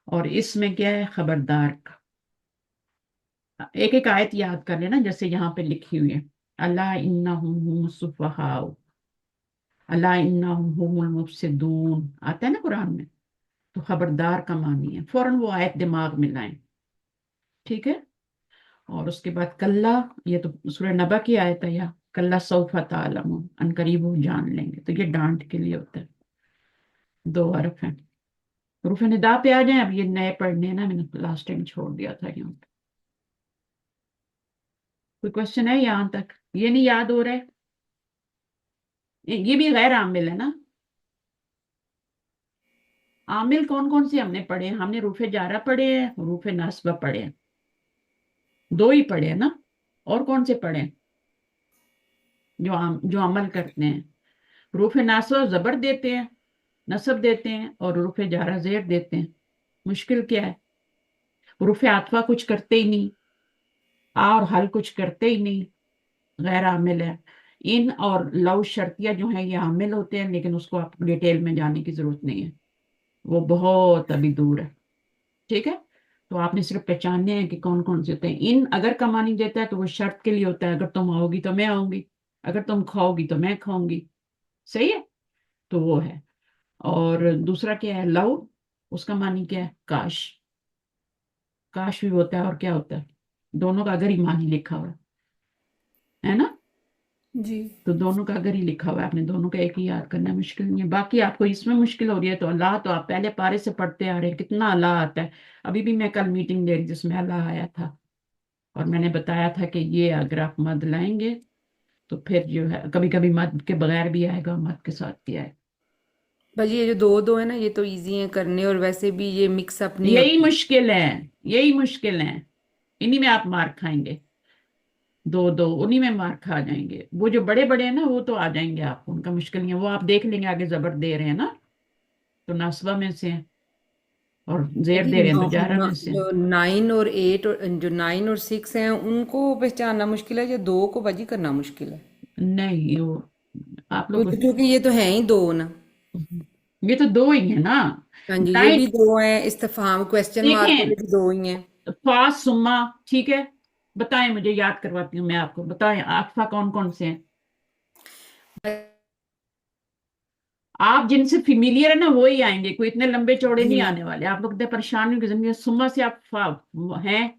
और इसमें क्या है, खबरदार का। एक एक आयत याद कर लेना, जैसे यहाँ पे लिखी हुई है, अल्लाह इन्नहुम सुफहाउ, अल्लाह इन्नहुम हुमुल मुफसिदून, आता है ना कुरान में। तो खबरदार का मानी है, फौरन वो आयत दिमाग में लाएं, ठीक है। और उसके बाद कल्ला, ये तो सूरह नबा की आयत है, या कल्ला सौफा तालमून, अनकरीब वो जान लेंगे, तो ये डांट के लिए होता है। दो हरफ हैं। रूफ निदा पे आ जाए, अब ये नए पढ़ने हैं ना, मैंने लास्ट टाइम छोड़ दिया था यहाँ पे। कोई क्वेश्चन है यहाँ तक, ये नहीं याद हो रहा है। ये भी गैर आमिल है ना। आमिल कौन कौन से हमने पढ़े हैं? हमने रूफे जारा पढ़े हैं, रूफे नासबा पढ़े हैं, दो ही पढ़े हैं ना। और कौन से पढ़े हैं जो अमल करते हैं? रूफे नासबा जबर देते हैं, नसब देते हैं, और रूफे जारा जेर देते हैं। मुश्किल क्या है? रूफे आतफा कुछ करते ही नहीं, और हल कुछ करते ही नहीं, गैर आमिल है। इन और लव शर्तिया जो है ये आमिल होते हैं, लेकिन उसको आप डिटेल में जाने की जरूरत नहीं है, वो बहुत अभी दूर है, ठीक है। तो आपने सिर्फ पहचानने हैं कि कौन कौन से होते हैं। इन अगर का मानी देता है तो वो शर्त के लिए होता है, अगर तुम आओगी तो मैं आऊंगी, अगर तुम खाओगी तो मैं खाऊंगी, सही है, तो वो है। और दूसरा क्या है, लव, उसका मानी क्या है, काश, काश भी होता है, और क्या होता है, दोनों का अगर ही मानी लिखा हुआ है ना। जी। तो दोनों का अगर ही लिखा हुआ है, आपने दोनों का एक ही याद करना, मुश्किल नहीं है। बाकी आपको इसमें मुश्किल हो रही है तो अल्लाह तो आप पहले पारे से पढ़ते आ रहे हैं, कितना अल्लाह आता है। अभी भी मैं कल मीटिंग ले रही जिसमें अल्लाह आया था, और मैंने बताया था कि ये अगर आप मद लाएंगे तो फिर जो है, कभी कभी मद के बगैर भी आएगा, मद के साथ भी आएगा। भाजी ये जो दो दो है ना, ये तो इजी है करने, और वैसे भी ये मिक्स अप नहीं यही होते। मुश्किल है, यही मुश्किल है, इन्हीं में आप मार खाएंगे। दो दो उन्हीं में मार खा जाएंगे, वो जो बड़े बड़े हैं ना वो तो आ जाएंगे आपको, उनका मुश्किल नहीं है, वो आप देख लेंगे आगे जबर दे रहे हैं ना, तो नासबा में से हैं, और जेर भाजी दे रहे हैं तो जारा में से हैं। जो 9 और 8 और जो 9 और 6 हैं उनको पहचानना मुश्किल है या दो को भाजी करना मुश्किल है? नहीं, वो आप लोग, क्योंकि ये तो हैं ही दो ना। ये तो दो ही है ना। हाँ जी, ये भी नाइट, दो हैं, इस्तिफहाम क्वेश्चन मार्क वाले देखें, भी दो ही हैं। फास सुम्मा, ठीक है, बताएं, मुझे याद करवाती हूँ मैं आपको, बताएं आफा कौन कौन से हैं। आप जिनसे फिमिलियर है ना वो ही आएंगे, कोई इतने लंबे चौड़े नहीं जी आने वाले, आप लोग इतने परेशान नहीं, जिंदगी सुम्मा से आप हैं,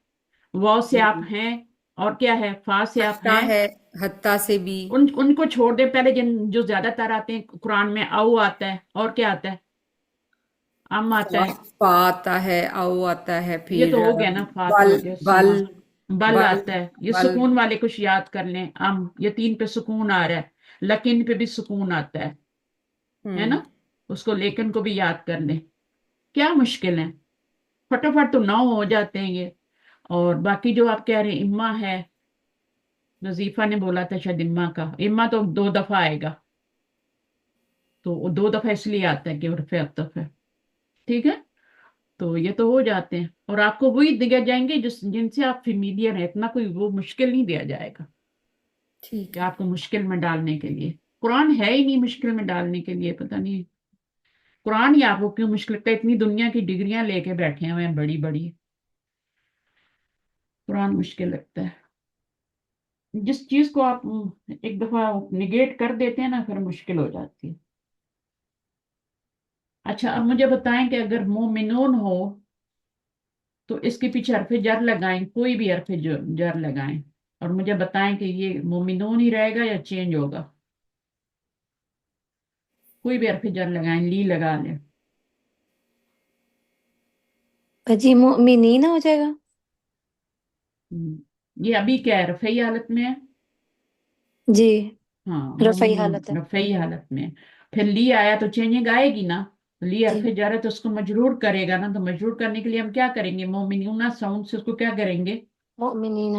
वाव से आप जी हैं, اور کیا ہے فا سے آپ حتیٰ ہیں ہے، حتیٰ سے بھی، ان کو چھوڑ دیں پہلے جو زیادہ تر آتے ہیں قرآن میں او آتا ہے اور کیا آتا ہے ام آتا فا ہے فا آتا ہے، او آتا ہے، یہ پھر تو ہو گیا نا فا تو بل ہو گیا بل سما بل بل آتا ہے یہ بل سکون والے کچھ یاد کر لیں یہ تین پہ سکون آ رہا ہے لیکن پہ بھی سکون آتا ہے نا اس کو لیکن کو بھی یاد کر لیں کیا مشکل ہے فٹافٹ تو 9 ہو جاتے ہیں یہ اور باقی جو آپ کہہ رہے ہیں اما ہے وظیفہ نے بولا تھا شاید اما کا اما تو 2 دفعہ آئے گا تو وہ 2 دفعہ اس لیے آتا ہے کہ عرف عطف ہے ٹھیک ہے تو یہ تو ہو جاتے ہیں اور آپ کو وہی دیا جائیں گے جن سے آپ فیملیئر ہیں اتنا کوئی وہ مشکل نہیں دیا جائے گا ٹھیک کہ ہے۔ آپ کو مشکل میں ڈالنے کے لیے قرآن ہے ہی نہیں مشکل میں ڈالنے کے لیے پتہ نہیں قرآن ہی آپ کو کیوں مشکل لگتا ہے اتنی دنیا کی ڈگریاں لے کے بیٹھے ہوئے ہیں بڑی بڑی قرآن مشکل لگتا ہے جس چیز کو آپ ایک دفعہ نگیٹ کر دیتے ہیں نا پھر مشکل ہو جاتی ہے اچھا اب مجھے بتائیں کہ اگر مومنون ہو تو اس کے پیچھے حرف جر لگائیں کوئی بھی حرف جر لگائیں اور مجھے بتائیں کہ یہ مومنون ہی رہے گا یا چینج ہوگا کوئی بھی حرف جر لگائیں لی لگا لیں جی مؤمنین ہو جائے گا یہ ابھی کیا ہے رفعی حالت میں ہے جی ہاں رفعی مومنون حالت ہے رفعی حالت میں ہے پھر لی آیا تو چینجنگ آئے گی نا لی جی حرف جر ہے تو اس کو مجرور کرے گا نا تو مجرور کرنے کے لیے ہم کیا کریں گے مومنون ساؤنڈ سے اس کو کیا کریں گے مؤمنین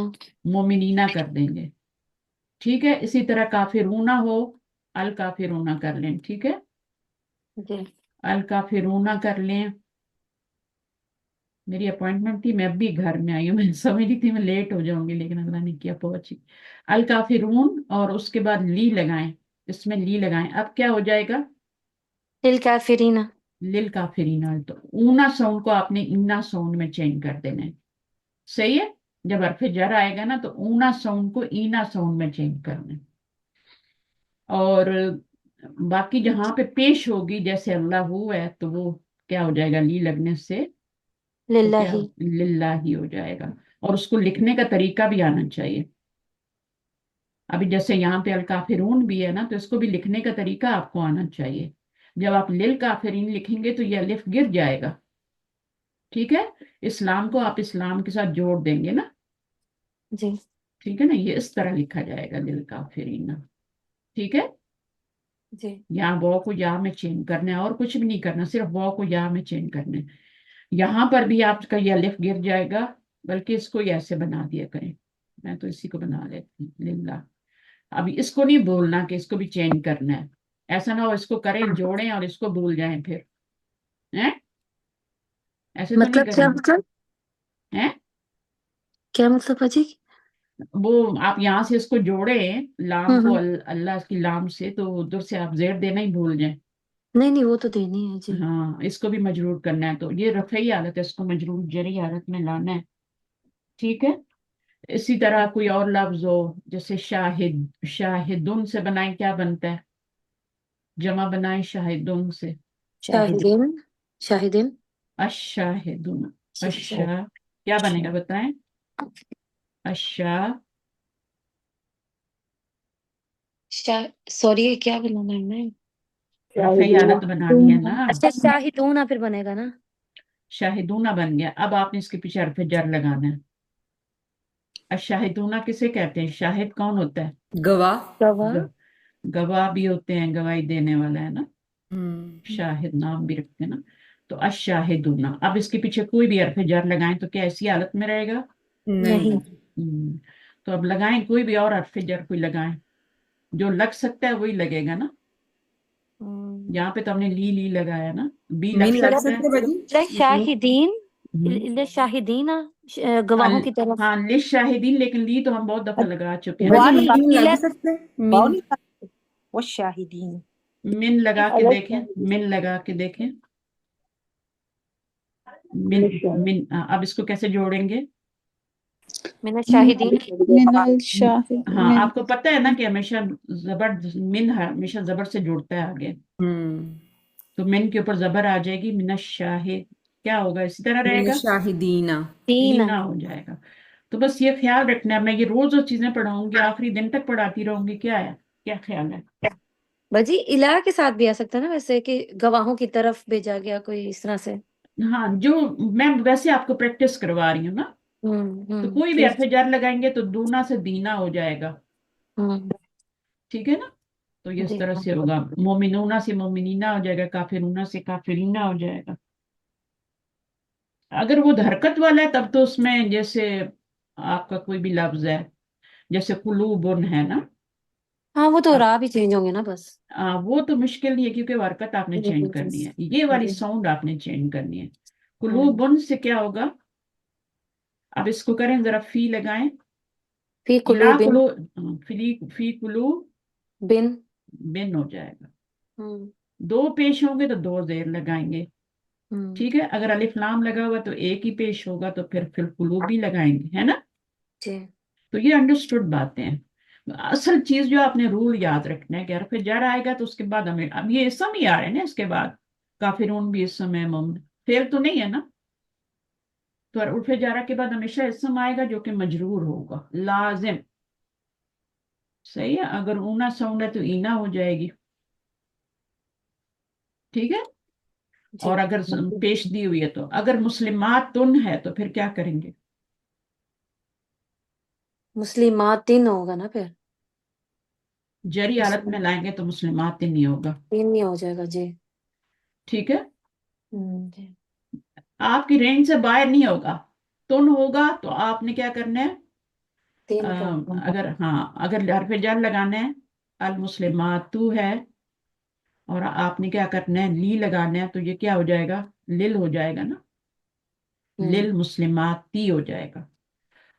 مومنینہ کر دیں گے ٹھیک ہے اسی طرح کافرونہ ہو الکافرونہ کر لیں ٹھیک ہے جی الکافرونہ کر لیں میری اپوائنٹمنٹ تھی میں اب بھی گھر میں آئی ہوں میں سمجھ رہی تھی میں لیٹ ہو جاؤں گی لیکن اللہ نے کیا پہنچی الکافرون اور اس کے بعد لی لگائیں اس میں لی لگائیں اب کیا ہو جائے گا للکافرین للکافرین تو اونا ساؤنڈ کو آپ نے انا ساؤنڈ میں چینج کر دینا ہے صحیح ہے جب حرف جر آئے گا نا تو اونا ساؤنڈ کو اینا ساؤنڈ میں چینج کرنا ہے اور باقی جہاں پہ پیش ہوگی جیسے اللہ ہو ہے تو وہ کیا ہو جائے گا لی لگنے سے تو کیا للہ للہ ہی ہو جائے گا اور اس کو لکھنے کا طریقہ بھی آنا چاہیے ابھی جیسے یہاں پہ الکافرون بھی ہے نا تو اس کو بھی لکھنے کا طریقہ آپ کو آنا چاہیے جب آپ للکافرین لکھیں گے تو یہ الف گر جائے گا ٹھیک ہے اسلام کو آپ اسلام کے ساتھ جوڑ دیں گے نا جی ٹھیک ہے نا یہ اس طرح لکھا جائے گا للکافرین ٹھیک ہے جی یہاں وہ کو یا میں چینج کرنا ہے اور کچھ بھی نہیں کرنا صرف وہ کو یا میں چینج کرنا ہے یہاں پر بھی آپ کا یہ الف گر جائے گا بلکہ اس کو ہی ایسے بنا دیا کریں میں تو اسی کو بنا لیتی ہوں للہ ابھی اس کو نہیں بولنا کہ اس کو بھی چینج کرنا ہے ایسا نہ ہو اس کو کریں جوڑیں اور اس کو بھول جائیں پھر ہیں ایسے تو نہیں مطلب کیا کریں مطلب ہیں کیا مطلب جی وہ آپ یہاں سے اس کو جوڑیں لام کو ہوں اللہ کی لام سے تو ادھر سے آپ زیر دینا ہی بھول جائیں نہیں نہیں وہ تو دینی ہے جی ہاں اس کو بھی مجرور کرنا ہے تو یہ رفعی حالت ہے اس کو مجرور جری حالت میں لانا ہے ٹھیک ہے اسی طرح کوئی اور لفظ ہو جیسے شاہد شاہدن سے بنائیں کیا بنتا ہے جمع بنائیں شاہدن سے شاہدین شاہدین الشاہدون الشا کیا بنے گا بتائیں الشا سوری کیا بنانا ہے رفعی حالت بنانی ہے نا اچھا شاہدون پھر بنے گا نا شاہدونہ بن گیا اب آپ نے اس کے پیچھے حرف جر لگانا ہے الشاہدونہ کسے کہتے ہیں شاہد کون ہوتا ہے گواہ۔ گواہ گواہ بھی ہوتے ہیں گواہی دینے والا ہے نا ہم، شاہد نام بھی رکھتے ہیں نا تو الشاہدونہ اب اس کے پیچھے کوئی بھی حرف جر لگائیں تو کیا ایسی حالت میں رہے گا نہیں، تو اب لگائیں کوئی بھی اور حرف جر کوئی لگائیں جو لگ سکتا ہے وہی لگے گا نا یہاں پہ تو ہم نے لی لگایا نا بی لگ مین لگ سکتا ہے سکتے باجی؟ شاہدین شاہدین گواہوں کی طرف ہاں للشاہدین لیکن لی تو ہم بہت دفعہ لگا چکے ہیں باجی واہ مین لگ سکتے واو مین نہیں کہا وہ شاہدین من لگا کے دیکھیں من لگا کے دیکھیں من اب اس کو کیسے جوڑیں گے میں نے شاہدین من الشاهد ہاں من آپ کو پتہ ہے نا کہ ہمیشہ زبر من ہمیشہ زبر سے جوڑتا ہے آگے تو من کے اوپر زبر آ جائے گی من الشاہد کیا ہوگا اسی طرح رہے من گا شاہدینہ تین اینا ہو جائے گا तो बस ये ख्याल रखना है, मैं ये रोज जो चीजें पढ़ाऊंगी आखिरी दिन तक पढ़ाती रहूंगी, क्या है, क्या ख्याल है? बाजी इला के साथ भी आ सकता है ना, वैसे कि गवाहों की तरफ भेजा गया कोई इस तरह से। हाँ, जो मैं वैसे आपको प्रैक्टिस करवा रही हूँ ना, तो कोई भी ठीक। हरफ जार लगाएंगे तो दूना से दीना हो जाएगा, हम्म। ठीक है ना? तो ये इस जी। तरह से होगा, मोमिनूना से मोमिनीना हो जाएगा, काफिरूना से काफिरीना हो जाएगा। अगर वो हरकत वाला है तब तो उसमें जैसे आपका कोई भी लफ्ज है, जैसे कुलूबुन है ना, हाँ वो तो अब राह भी चेंज होंगे ना बस। वो तो मुश्किल नहीं है क्योंकि वो हरकत आपने जी चेंज जी करनी है, ये वाली जी। साउंड आपने चेंज करनी है। हम्म। कुलूबुन से क्या होगा? अब इसको करें जरा, फी लगाएं, फी इला कुलूबिन। कुलू, फी कुलू बिन। बिन हो जाएगा। हम्म। दो पेश होंगे तो दो जेर लगाएंगे, हम्म। ठीक है? अगर अलिफ लाम लगा हुआ तो एक ही पेश होगा, तो फिर कुलूब भी लगाएंगे, है ना? जी। तो ये अंडरस्टूड बातें हैं। असल चीज जो आपने रूल याद रखना है कि यार फिर जर आएगा तो उसके बाद हमें, अब ये इसम ही आ रहे हैं ना इसके बाद, काफिरून भी इसम है, मुम फेल तो नहीं है ना? तो उर्फे जारा के बाद हमेशा इसम आएगा जो कि मजरूर होगा लाजिम, सही है? अगर ऊना साउंड है तो ईना हो जाएगी, ठीक है? जी। और अगर पेश दी हुई है तो, अगर मुस्लिमात तुन है तो फिर क्या करेंगे? मुस्लिमातिन होगा ना फिर। जरी हालत में मुस्लिम लाएंगे तो मुस्लिमात ही नहीं होगा, तीन नहीं हो जाएगा जी। ठीक है? जी। आपकी रेंज से बाहर नहीं होगा, तुन होगा तो आपने क्या करना है? अ, तीन का। अगर हाँ, अगर हरफ जर लगाना है, अल मुस्लिमातु है, और आपने क्या करना है, ली लगाना है, तो ये क्या हो जाएगा? लिल हो जाएगा ना, लिल हम्म। मुस्लिमाती हो जाएगा।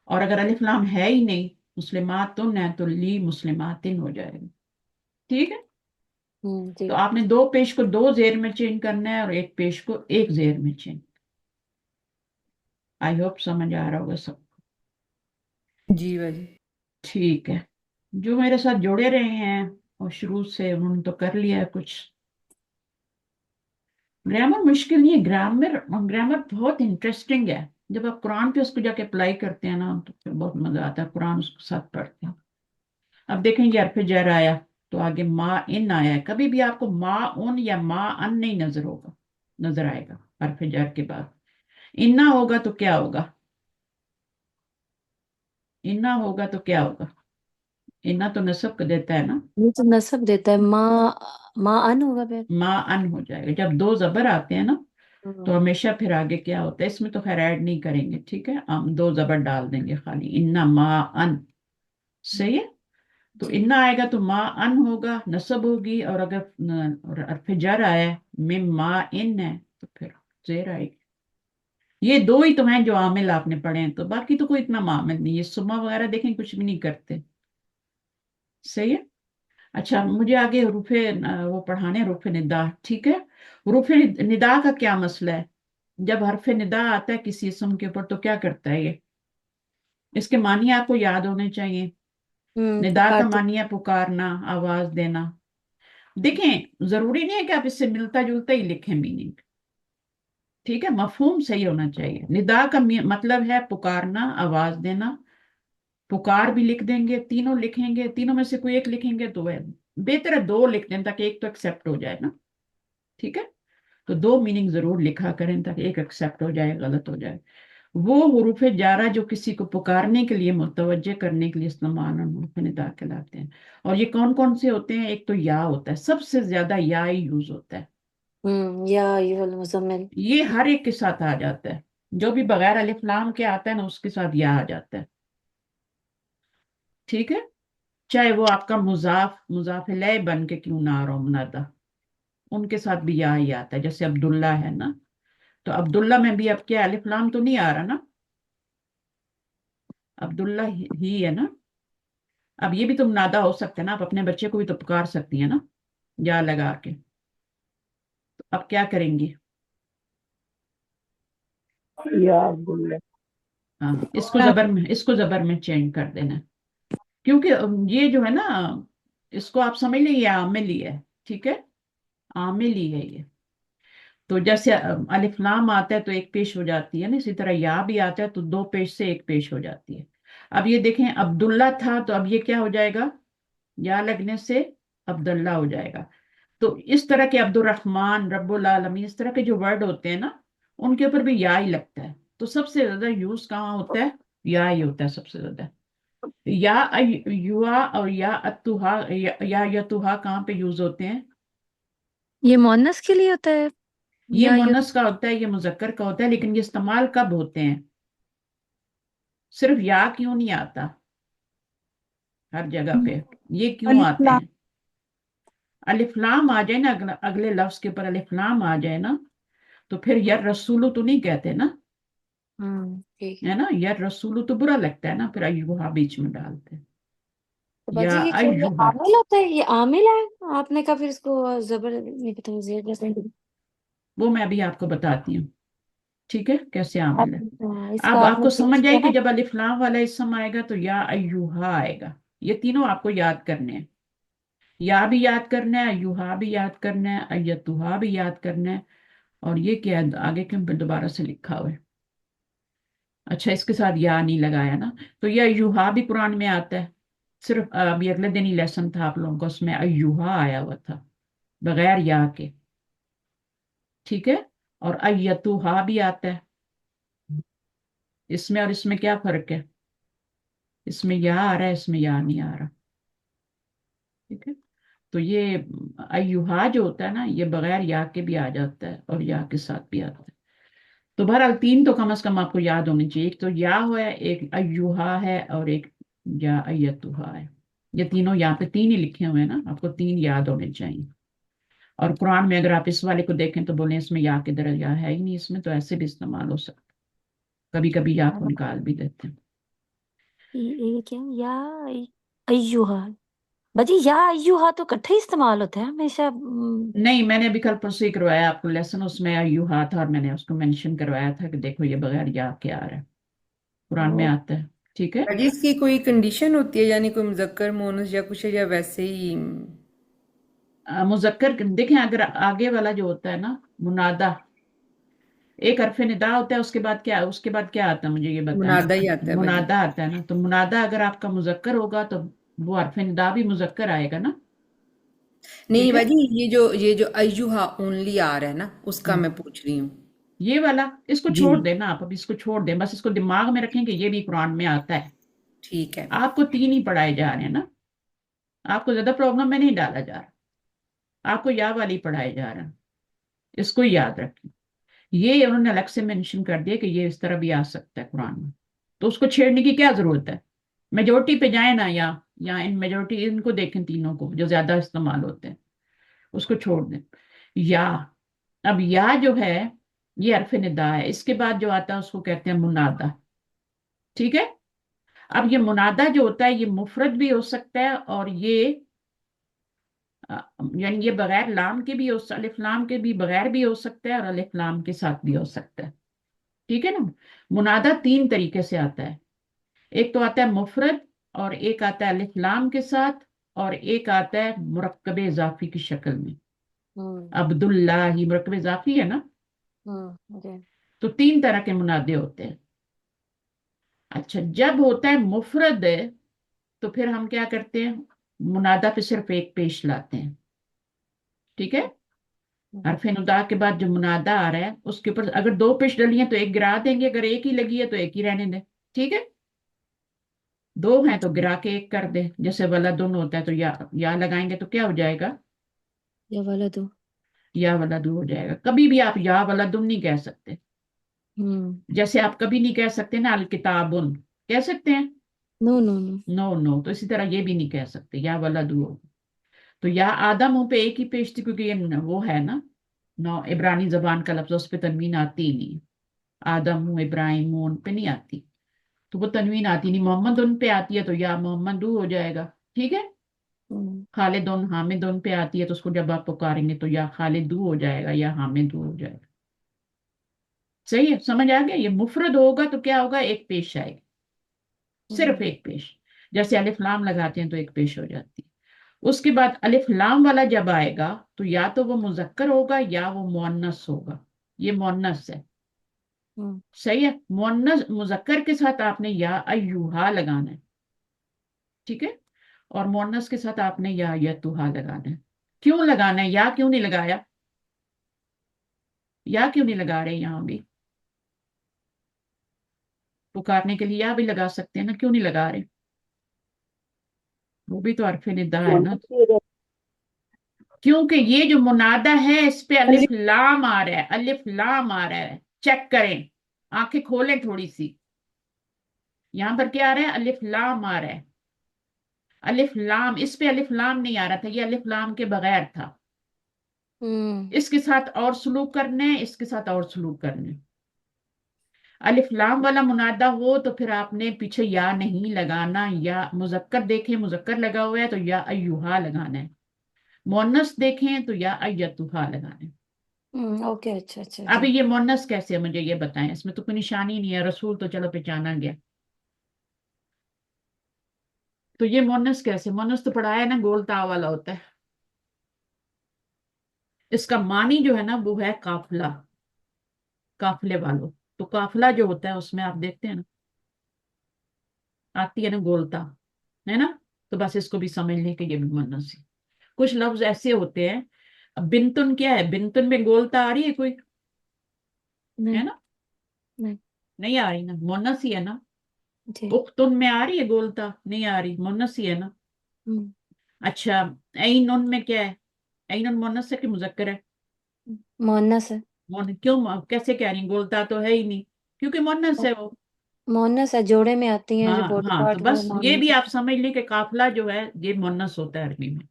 और अगर अलिफ लाम है ही नहीं, मुस्लिमातुन है, तो ली मुस्लिमातिन हो जाएगा, ठीक है? जी। तो आपने दो पेश को दो जेर में चेंज करना है और एक पेश को एक जेर में चेंज। आई होप समझ आ रहा होगा सब, जी बाजी। ठीक है? जो मेरे साथ जुड़े रहे हैं और शुरू से उन्होंने तो कर लिया है कुछ। ग्रामर मुश्किल नहीं है, ग्रामर ग्रामर बहुत इंटरेस्टिंग है। जब आप कुरान पे उसको जाके अप्लाई करते हैं ना तो फिर बहुत मजा आता है, कुरान उसके साथ पढ़ते हैं। अब देखेंगे हरफ जर आया तो आगे मा इन आया है, कभी भी आपको मा उन या मा अन नहीं नजर होगा, नजर आएगा हरफ जर के बाद। इन्ना होगा तो क्या होगा? इन्ना होगा तो क्या होगा? इन्ना तो नसब को देता है ना, ये तो नसब देता है, माँ माँ अन होगा फिर। मा अन हो जाएगा। जब दो जबर आते हैं ना तो हम्म। हमेशा फिर आगे क्या होता है, इसमें तो खैर ऐड नहीं करेंगे, ठीक है? हम दो जबर डाल देंगे खाली, इन्ना मा अन, सही है? तो जी। इन्ना आएगा तो मा अन होगा, नसब होगी, और अगर और जर आया मिम मा इन है तो फिर जेर आएगी। ये दो ही तो हैं जो आमिल आपने पढ़े हैं, तो बाकी तो कोई इतना मामिल नहीं है, सुमा वगैरह देखें कुछ भी नहीं करते, सही है? अच्छा, मुझे आगे हुरूफे वो पढ़ाने हैं, हुरूफे निदा, ठीक है? हुरूफे निदा का क्या मसला है? जब हरफे निदा आता है किसी इसम के ऊपर तो क्या करता है ये? इसके मानी आपको याद होने चाहिए। निदा का पुकारते। मानी है पुकारना, आवाज देना। देखें, जरूरी नहीं है कि आप इससे मिलता जुलता ही लिखें मीनिंग, ठीक है? मफहूम सही होना चाहिए। निदा का मतलब है पुकारना, आवाज देना। पुकार भी लिख देंगे, तीनों लिखेंगे, तीनों में से कोई एक लिखेंगे तो वह बेहतर है दो लिख दें ताकि एक तो एक्सेप्ट हो जाए ना, ठीक है? तो दो मीनिंग जरूर लिखा करें ताकि एक एक्सेप्ट हो जाए, गलत हो जाए। वो हुरूफ जारा जो किसी को पुकारने के लिए, मुतवज्जे करने के लिए इस्तेमाल हुरूफ निदा कहलाते हैं। और ये कौन कौन से होते हैं? एक तो या होता है, सबसे ज्यादा या ही यूज होता है। या अय्युहल मुज़म्मिल। ये हर एक के साथ आ जाता है, जो भी बगैर अलिफ लाम के आता है ना उसके साथ या आ जाता है, ठीक है? चाहे वो आपका मुजाफ मुजाफ इलैह बन के क्यों ना आ रहा हो, मुनादा, उनके साथ भी या ही आता है। जैसे अब्दुल्ला है ना, तो अब्दुल्ला में भी अब क्या अलिफ लाम तो नहीं आ रहा ना, अब्दुल्ला ही है ना। अब ये भी तो मुनादा हो सकता है ना, आप अपने बच्चे को भी तो पुकार सकती है ना या लगा के। तो अब क्या करेंगी? या अब्दुल्ला। हाँ, इसको जबर में चेंज कर देना है। क्योंकि ये जो है ना, इसको आप समझ लीजिए आमिल ही है, ठीक है? आमिल ही है ये। तो जैसे अलिफ लाम आता है तो एक पेश हो जाती है ना, इसी तरह या भी आता है तो दो पेश से एक पेश हो जाती है। अब ये देखें, अब्दुल्ला था तो अब ये क्या हो जाएगा, या लगने से अब्दुल्ला हो जाएगा। तो इस तरह के अब्दुर्रहमान, रब्बुल आलमीन, इस तरह के जो वर्ड होते हैं ना, उनके ऊपर भी या ही लगता है। तो सबसे ज्यादा यूज कहाँ होता है, या ही होता है सबसे ज्यादा। युआ और या अतुहा, या यतुहा कहाँ पे यूज होते हैं? ये मोनस के लिए होता है ये या ये? मुन्नस का होता है, ये मुजक्कर का होता है, लेकिन ये इस्तेमाल कब होते हैं? सिर्फ या क्यों नहीं आता हर जगह पे, ये क्यों अलिफ आते लाम। हैं? अलिफ लाम आ जाए ना, अगले लफ्ज के ऊपर अलिफ लाम आ जाए ना, तो फिर यार रसूलु तो नहीं कहते ना, ठीक है है। ना, यार रसूलु तो बुरा लगता है ना, फिर अय्युहा बीच में डालते हैं, तो या बाजी ये क्या, ये अय्युहा। आमिल होता है, ये आमिल है? आपने कहा फिर इसको जबर नहीं पता मुझे कैसे। वो मैं अभी आपको बताती हूँ, ठीक है, कैसे आप आमिल है। इसका अब आपने आपको पेश समझ किया आए कि ना। जब अलिफ लाम वाला इसम आएगा तो या अय्युहा आएगा। ये तीनों आपको याद करने हैं, या भी याद करना है, अय्युहा भी याद करना है, अय्यतुहा भी याद करना है। और ये क्या है, आगे क्यों दोबारा से लिखा हुआ है? अच्छा, इसके साथ या नहीं लगाया ना। तो ये अय्युहा भी कुरान में आता है, सिर्फ अभी अगले दिन ही लेसन था आप लोगों का, उसमें अय्युहा आया हुआ था बगैर या के, ठीक है। और अय्यतुहा भी आता है, इसमें और इसमें क्या फर्क है? इसमें या आ रहा है, इसमें या नहीं आ रहा, ठीक है। तो ये अय्युहा जो होता है ना, ये बगैर या के भी आ जाता है और या के साथ भी आता है। तो बहरहाल तीन तो कम से कम आपको याद होनी चाहिए, एक तो या है, एक अय्युहा है, और एक या अय्यतुहा है। ये तीनों यहाँ पे तीन ही लिखे हुए हैं ना, आपको तीन याद होने चाहिए। और कुरान में अगर आप इस वाले को देखें तो बोले इसमें या के दर या है ही नहीं, इसमें तो ऐसे भी इस्तेमाल हो सकता है, कभी कभी या को निकाल भी देते हैं। ये क्या, या अय्युहा? बाजी या अय्युहा तो इकट्ठे ही इस्तेमाल होता है हमेशा। नहीं, मैंने अभी कल परसों ही करवाया आपको लेसन, उसमें अय्युहा था और मैंने उसको मेंशन करवाया था कि देखो ये बगैर या के आ रहा है, कुरान में ओ, आता है, ठीक है। अजी इसकी कोई कंडीशन होती है, यानी कोई मुजक्कर मोनस या कुछ है, या वैसे ही? मुजक्कर देखें, अगर आगे वाला जो होता है ना, मुनादा, एक हरफ निदा होता है, उसके बाद क्या आता है मुझे ये बताएं। मुनादा ही आता है बाजी। मुनादा आता है ना, तो मुनादा अगर आपका मुजक्कर होगा तो वो हरफ निदा भी मुजक्कर आएगा ना, नहीं ठीक है। बाजी, ये जो अय्युहा ओनली आ रहा है ना, उसका हम्म, मैं पूछ रही हूँ। ये वाला, इसको जी। छोड़ देना आप, अब इसको छोड़ दें, बस इसको दिमाग में रखें कि ये भी कुरान में आता है। ठीक है। आपको तीन ही पढ़ाए जा रहे हैं ना, आपको ज्यादा प्रॉब्लम में नहीं डाला जा रहा, आपको या वाली पढ़ाए जा रहा है, इसको ही याद रखें। ये उन्होंने अलग से मेंशन कर दिया कि ये इस तरह भी आ सकता है कुरान में, तो उसको छेड़ने की क्या जरूरत है? मेजोरिटी पे जाए ना, या इन मेजोरिटी इनको देखें, तीनों को जो ज्यादा इस्तेमाल होते हैं, उसको छोड़ दें। या, अब या जो है ये हरफ निदा है, इसके बाद जो आता है उसको कहते हैं मुनादा, ठीक है। अब ये मुनादा जो होता है ये मुफरद भी हो सकता है, और ये अ, यानी ये बगैर लाम के भी अलिफ लाम के भी बगैर भी हो सकता है, और अलिफ लाम के साथ भी हो सकता है, ठीक है ना। मुनादा तीन तरीके से आता है, एक तो आता है मुफरद, और एक आता है अलिफ लाम के साथ, और एक आता है मुरक्कब इजाफी की शक्ल में। हम्म अब्दुल्ला ही मुरक्कब इजाफी है ना। ओके। तो तीन तरह के मुनादे होते हैं। अच्छा, जब होता है मुफरद तो फिर हम क्या करते हैं, मुनादा पे सिर्फ एक पेश लाते हैं, ठीक है। हरफ नुदा के बाद जो मुनादा आ रहा है उसके ऊपर अगर दो पेश डली है तो एक गिरा देंगे, अगर एक ही लगी है तो एक ही रहने दें, ठीक है। दो हैं तो गिरा के एक कर दे, जैसे वाला दोनों होता है तो या लगाएंगे तो क्या हो जाएगा, ये वाला दो। या वाला दो हो जाएगा। कभी भी आप या वाला दुम नहीं कह सकते, हम्म जैसे आप कभी नहीं कह सकते ना अल किताबुन, कह सकते हैं? No no no. No no, तो इसी तरह ये भी नहीं कह सकते, या वाला दो। तो या आदम मुंह पे एक ही पेश थी, क्योंकि ये वो है ना, नौ इब्रानी जबान का लफ्ज, उस पे तनवीन आती ही नहीं। आदम हूँ, इब्राहिम हूँ, उन पे नहीं आती, तो वो तनवीन आती नहीं। मोहम्मद उन पे आती है तो या मोहम्मद हो जाएगा, ठीक है। हम्म खालिद उन हामिद उन पे आती है तो उसको जब आप पुकारेंगे तो या खालिद हो जाएगा या हामिद हो जाएगा। सही है, समझ आ गया। ये मुफरद होगा तो क्या होगा, एक पेश आएगी, सिर्फ हम्म एक पेश। जैसे अलिफ लाम लगाते हैं तो एक पेश हो जाती है। उसके बाद अलिफ लाम वाला जब आएगा तो या तो वो मुजक्कर होगा या वो मुअन्नस होगा। ये मुअन्नस है, हम्म सही है। मुअन्नस मुजक्कर के साथ आपने या अय्युहा लगाना है, ठीक है। और मुअन्नस के साथ आपने या यतुहा लगाना है। क्यों लगाना है, या क्यों नहीं लगाया, या क्यों नहीं लगा रहे यहाँ भी? पुकारने के लिए या भी लगा सकते हैं ना, क्यों नहीं लगा रहे? वो भी तो हरफ निदा है ना। क्योंकि ये जो मुनादा है इस पे अलिफ लाम आ रहा है, अलिफ लाम आ रहा है। चेक करें, आंखें खोलें थोड़ी सी। यहां पर क्या आ रहा है, अलिफ लाम आ रहा है। अलिफ लाम, इस पे अलिफ लाम नहीं आ रहा था, ये अलिफ लाम के बगैर था। हम्म इसके साथ और सलूक करने, इसके साथ और सलूक करने। अलिफ लाम वाला मुनादा हो तो फिर आपने पीछे या नहीं लगाना। या मुजक्कर देखें, मुजक्कर लगा हुआ है तो या अय्युहा लगाना है। मुअन्नस देखें तो या अय्यतुहा लगाना है। ओके, अच्छा अच्छा अब जी। ये मुअन्नस कैसे है मुझे ये बताएं, इसमें तो कोई निशानी नहीं है, रसूल तो चलो पहचाना गया। तो ये मुअन्नस कैसे, मुअन्नस तो पढ़ाया है ना, गोल ता वाला होता है। इसका मानी जो है ना वो है काफिला, काफिले वालों। तो काफिला जो होता है उसमें आप देखते हैं ना, आती है ना गोलता, है ना। तो बस इसको भी समझ लें कि ये भी मुअन्नस है। कुछ लफ्ज ऐसे होते हैं, अब बिनतुन क्या है, बिनतुन में गोलता आ रही है कोई, है नहीं ना? नहीं नहीं आ रही ना, मुअन्नस ही है ना। जी। उख्तुन में आ रही है गोलता, नहीं आ रही, मुअन्नस ही है ना। हम्म अच्छा, ऐनुन में क्या है, ऐनुन मुअन्नस है कि मुजक्कर है? मोहन्नस है। क्यों, कैसे कह रही हैं? बोलता तो है ही नहीं, क्योंकि मुअन्नस है वो। मोहन्नस है, जोड़े में आती हैं जो हाँ बॉडी हाँ, तो पार्ट वो बस ये भी मोहन्नस है। आप समझ लें कि काफिला जो है ये मुअन्नस होता है अरबी में।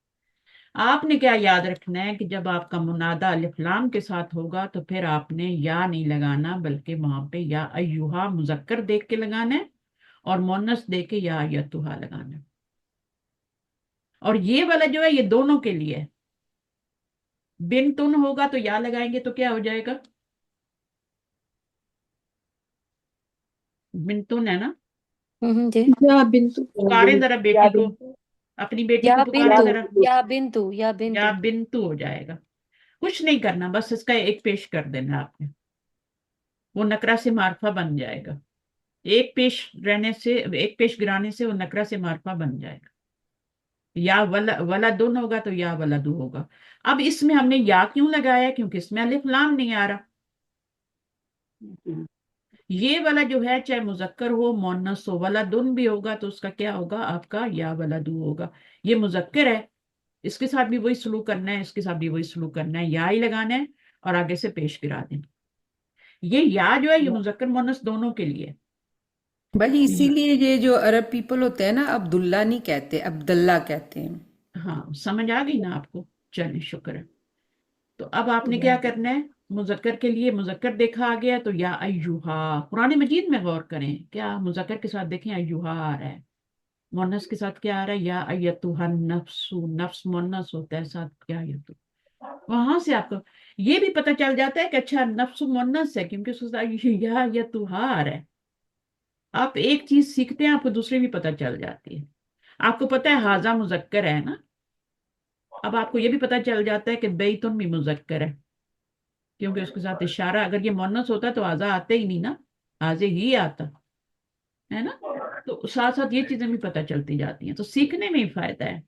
आपने क्या याद रखना है कि जब आपका मुनादा अलिफ लाम के साथ होगा तो फिर आपने या नहीं लगाना, बल्कि वहां पे या अय्युहा मुजक्कर देख के लगाना है और मुअन्नस देख के या यतुहा लगाना है। और ये वाला जो है ये दोनों के लिए है। बिन तुन होगा तो या लगाएंगे तो क्या हो जाएगा, बिन तुन है ना। जी। या बिंतु। पुकारें जरा या बेटी को, बिन अपनी बेटी या को पुकारें बिंतु, जरा। या बिंतु, या या बिंतु। बिंतु हो जाएगा। कुछ नहीं करना, बस इसका एक पेश कर देना आपने, वो नकरा से मारफा बन जाएगा। एक पेश रहने से, एक पेश गिराने से वो नकरा से मारफा बन जाएगा। या वलादुन होगा तो या वलदु होगा। अब इसमें हमने या क्यों लगाया, क्योंकि इसमें अलिफ लाम नहीं आ रहा। ये वाला जो है चाहे मुजक्कर हो मुअन्नस हो, वलादुन भी होगा तो उसका क्या होगा, आपका या वलदु होगा। ये मुजक्कर है, इसके साथ भी वही सलूक करना है, इसके साथ भी वही सलूक करना है, या ही लगाना है और आगे से पेश गिरा देना। ये या जो है ये मुजक्कर मुअन्नस दोनों के लिए है। भाई ये- इसीलिए ये जो अरब पीपल होते हैं ना, अब्दुल्ला नहीं कहते, अब्दुल्ला कहते हैं। हाँ, समझ आ गई ना आपको, चलिए शुक्र है। तो अब आपने क्या करना है, मुजक्कर के लिए मुजक्कर देखा आ गया तो या अय्युहा। कुरान मजीद में गौर करें, क्या मुजक्कर के साथ देखें अय्युहा आ रहा है, मुन्नस के साथ क्या आ रहा है, या अय्यतुहा नफ्सु। नफ्स मुन्नस होता है, साथ क्या अय्यतु। वहां से आपको ये भी पता चल जाता है कि अच्छा नफ्सु मुन्नस है, क्योंकि उसके साथ या अय्यतुहा आ रहा है। आप एक चीज सीखते हैं आपको दूसरी भी पता चल जाती है। आपको पता है हाजा मुजक्कर है ना, अब आपको ये भी पता चल जाता है कि बैतुन भी मुजक्कर है, क्योंकि उसके साथ इशारा, अगर ये मुन्नस होता तो आजा आते ही नहीं ना, आजे ही आता, है ना। तो साथ साथ ये चीजें भी पता चलती जाती हैं, तो सीखने में ही फायदा है।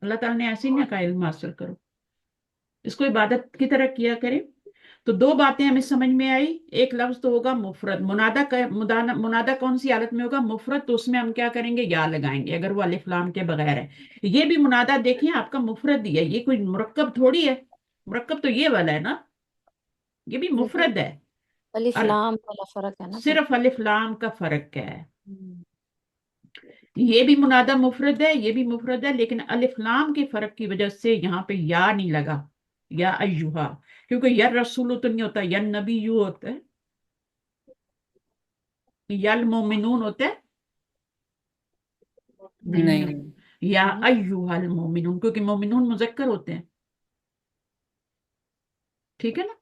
अल्लाह ताला ने ऐसे ही नहीं कहा इल्म हासिल करो, इसको इबादत की तरह किया करें। तो दो बातें हमें समझ में आई। एक लफ्ज तो होगा मुफरद, मुनादा कौन सी हालत में होगा, मुफरद, तो उसमें हम क्या करेंगे, या लगाएंगे अगर वो अलिफ लाम के बगैर है। ये भी मुनादा देखें आपका मुफरद ही है, ये कोई मुरक्कब थोड़ी है। मुरक्कब तो ये वाला है ना, ये भी लेकिन मुफरद है। अलिफ और लाम वाला फर्क है ना फिर। सिर्फ अलिफ लाम का फर्क क्या है। हम्म, ये भी मुनादा मुफरद है, ये भी मुफरद है, लेकिन अलिफ लाम के फर्क की वजह से यहाँ पे या नहीं लगा, या अय्युहा। क्योंकि या रसूल तो नहीं होता, या नबी यू होता है, यल मोमिनून होता है, नहीं नहीं ना। नहीं। या अय्युहल मोमिनून, क्योंकि मोमिनून मुजक्कर होते हैं, ठीक है ना।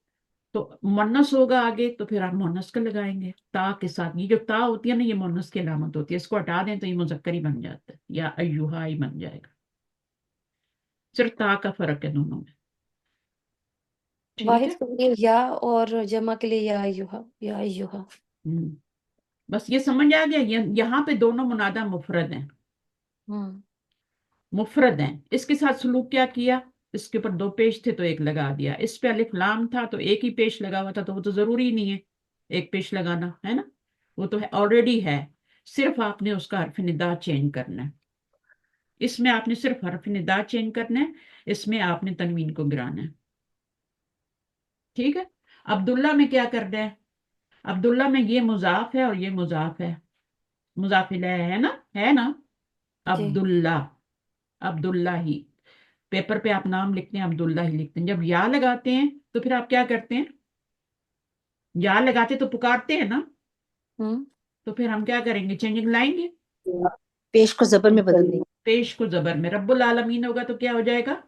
तो मुन्नस होगा आगे तो फिर आप मुन्नस का लगाएंगे ता के साथ। ये जो ता होती है ना ये मुन्नस की अलामत होती है, इसको हटा दें तो ये मुजक्कर ही बन जाता है, या अय्युहा ही बन जाएगा। सिर्फ ता का फर्क है दोनों में। ठीक वाहिद है। के लिए या और जमा के लिए या अय्युहा, या अय्युहा। हम्म। बस ये समझ आ गया, यहाँ पे दोनों मुनादा मुफरद हैं, हम्म। मुफरद हैं। इसके साथ सलूक क्या किया, इसके ऊपर दो पेश थे तो एक लगा दिया, इस पे अलिफ लाम था तो एक ही पेश लगा हुआ था, तो वो तो जरूरी नहीं है एक पेश लगाना, है ना, वो तो है ऑलरेडी है, सिर्फ आपने उसका हर्फ निदा चेंज करना है। इसमें आपने सिर्फ हर्फ निदा चेंज करना है, इसमें आपने तनवीन को गिराना है। ठीक है। अब्दुल्ला में क्या करना है, अब्दुल्ला में ये मुजाफ है और ये मुजाफ है, मुजाफ इलैह है ना। जी। अब्दुल्ला, अब्दुल्ला ही, पेपर पे आप नाम लिखते हैं अब्दुल्ला ही लिखते हैं। जब या लगाते हैं तो फिर आप क्या करते हैं, या लगाते तो पुकारते हैं ना, हम्म। तो फिर हम क्या करेंगे, चेंजिंग लाएंगे, पेश को जबर में बदल देंगे। पेश को जबर में, रब्बुल आलमीन होगा तो क्या हो जाएगा,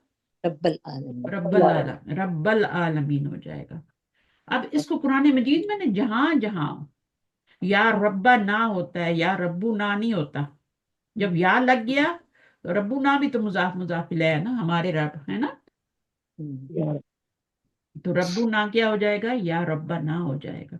रब्बल आलमीन। रब्बल आलमीन हो जाएगा। अब इसको कुरान मजीद में ना जहां जहां या रब्बा ना होता है, या रब्बू ना नहीं होता, जब या लग गया तो रब्बू ना भी तो मुजाफ मुजाफ इलैह है ना, हमारे रब है ना, तो रब्बू ना क्या हो जाएगा, या रब्बा ना हो जाएगा।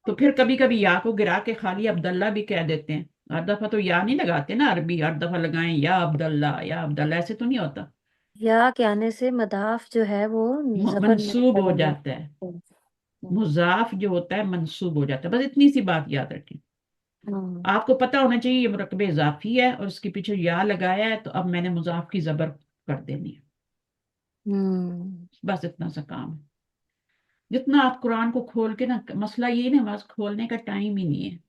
तो फिर कभी कभी या को गिरा के खाली अब्दुल्ला भी कह देते हैं, हर दफा तो या नहीं लगाते ना, अरबी हर दफा लगाएं या अब्दुल्ला या अब्दुल्ला, ऐसे तो नहीं होता, या के आने से मदाफ जो है वो जबर में मंसूब हो बदल जाता जाता है, है। मुजाफ जो होता है मंसूब हो जाता है। बस इतनी सी बात याद रखें, हम्म। आपको पता होना चाहिए ये मुरकब इजाफी है और इसके पीछे या लगाया है, तो अब मैंने मुजाफ की जबर कर देनी है, हम्म। बस इतना सा काम है। जितना आप कुरान को खोल के ना, मसला ये ना, बस खोलने का टाइम ही नहीं है,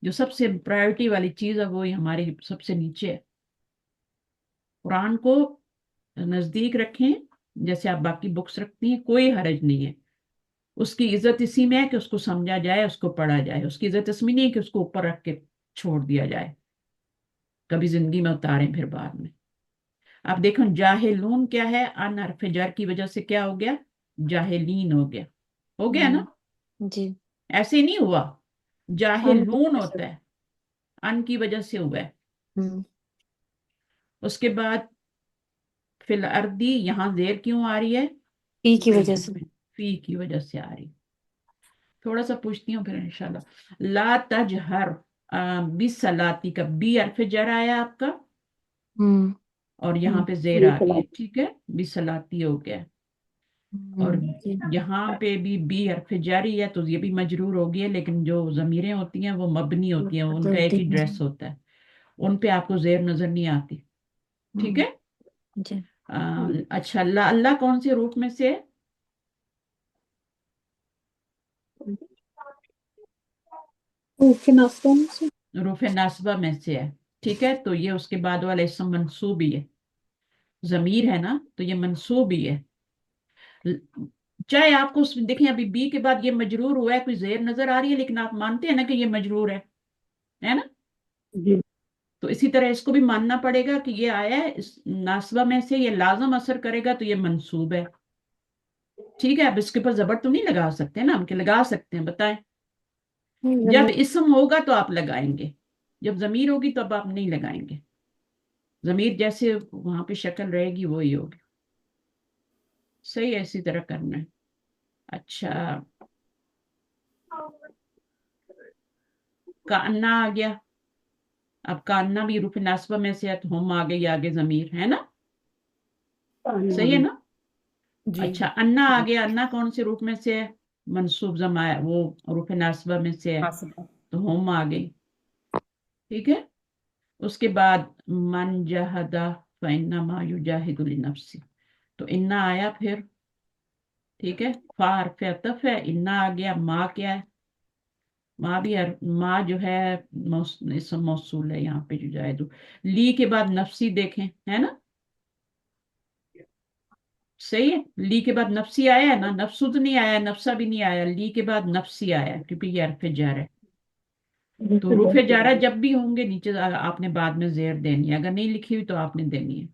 जो सबसे प्रायोरिटी वाली चीज है वो ही हमारी सबसे नीचे है। कुरान को नजदीक रखें, जैसे आप बाकी बुक्स रखती हैं, कोई हर्ज नहीं है, उसकी इज्जत इसी में है कि उसको समझा जाए, उसको पढ़ा जाए, उसकी इज्जत इसमें नहीं है कि उसको ऊपर रख के छोड़ दिया जाए, कभी जिंदगी में उतारें फिर बाद में। आप देखो जाहिलून क्या है, अन हरफ जर की वजह से क्या हो गया, जाहिलीन हो गया, हो गया ना, जी। ऐसे नहीं हुआ, अन जाहिलून होता है, अन की वजह से हुआ है। हम्म। उसके बाद फिल अर्दी, यहाँ जेर क्यों आ रही है, पी की वजह से। फी की वजह से आ रही। थोड़ा सा पूछती हूँ फिर इंशाल्लाह। ला तजहर बिसलाती का बी हरफ जर आया आपका, हम्म। और यहाँ पे जेर आ गई है, ठीक है, बिसलाती हो गया। और जी। यहाँ पे भी बी हरफ जारी है तो ये भी मजरूर हो गई है, लेकिन जो जमीरें होती हैं वो मबनी होती हैं, उनका एक जल्दी ही ड्रेस होता है, उन पे आपको जेर नजर नहीं आती। ठीक है। जी। अच्छा, अल्लाह, अल्लाह कौन से रूप में से है, रूफे नाश्ता में से। रूफ नासबा में से है। ठीक है, तो ये उसके बाद वाला इसम मंसूब ही है, जमीर है ना, तो ये मंसूब ही है। चाहे आपको उसमें देखें, अभी बी के बाद ये मजरूर हुआ है, कोई जेर नजर आ रही है, लेकिन आप मानते हैं ना कि ये मजरूर है ना, जी। तो इसी तरह इसको भी मानना पड़ेगा कि ये आया है इस नासबा में से, ये लाजम असर करेगा तो ये मंसूब है। ठीक है, अब इसके ऊपर जबर तो नहीं लगा सकते ना, हम के लगा सकते हैं, बताएं। जब इसम होगा तो आप लगाएंगे, जब जमीर होगी तो अब आप नहीं लगाएंगे, जमीर जैसे वहां पे शक्ल रहेगी वही होगी। सही है, इसी तरह करना है। अच्छा, कान्ना आ गया, अब कान्ना भी रूफ नासबा में से है, तो हम आ गई आगे जमीर, है ना, सही है ना। जी। अच्छा, अन्ना आ गया, अन्ना कौन से रूप में से है, मंसूब जमाया, वो रूफ नासबा में से है, हासिबा। तो हम आ गई। ठीक है। उसके बाद मन जहदा फइन्नमा युजाहिदु लिनफ्सी, तो इन्ना आया फिर। ठीक है, फा हर्फ अतफ है, इन्ना आ गया, माँ क्या है, माँ भी माँ जो है इसम मौसूल है, यहाँ पे युजाहिदु। ली के बाद नफसी देखें, है ना, सही है, ली के बाद नफसी आया है ना, नफसु तो नहीं आया, नफसा भी नहीं आया, ली के बाद नफसी आया है, क्योंकि ये हरफ जार है। तो रूफे जारा जब भी होंगे नीचे आपने बाद में जेर देनी है, अगर नहीं लिखी हुई तो आपने देनी है।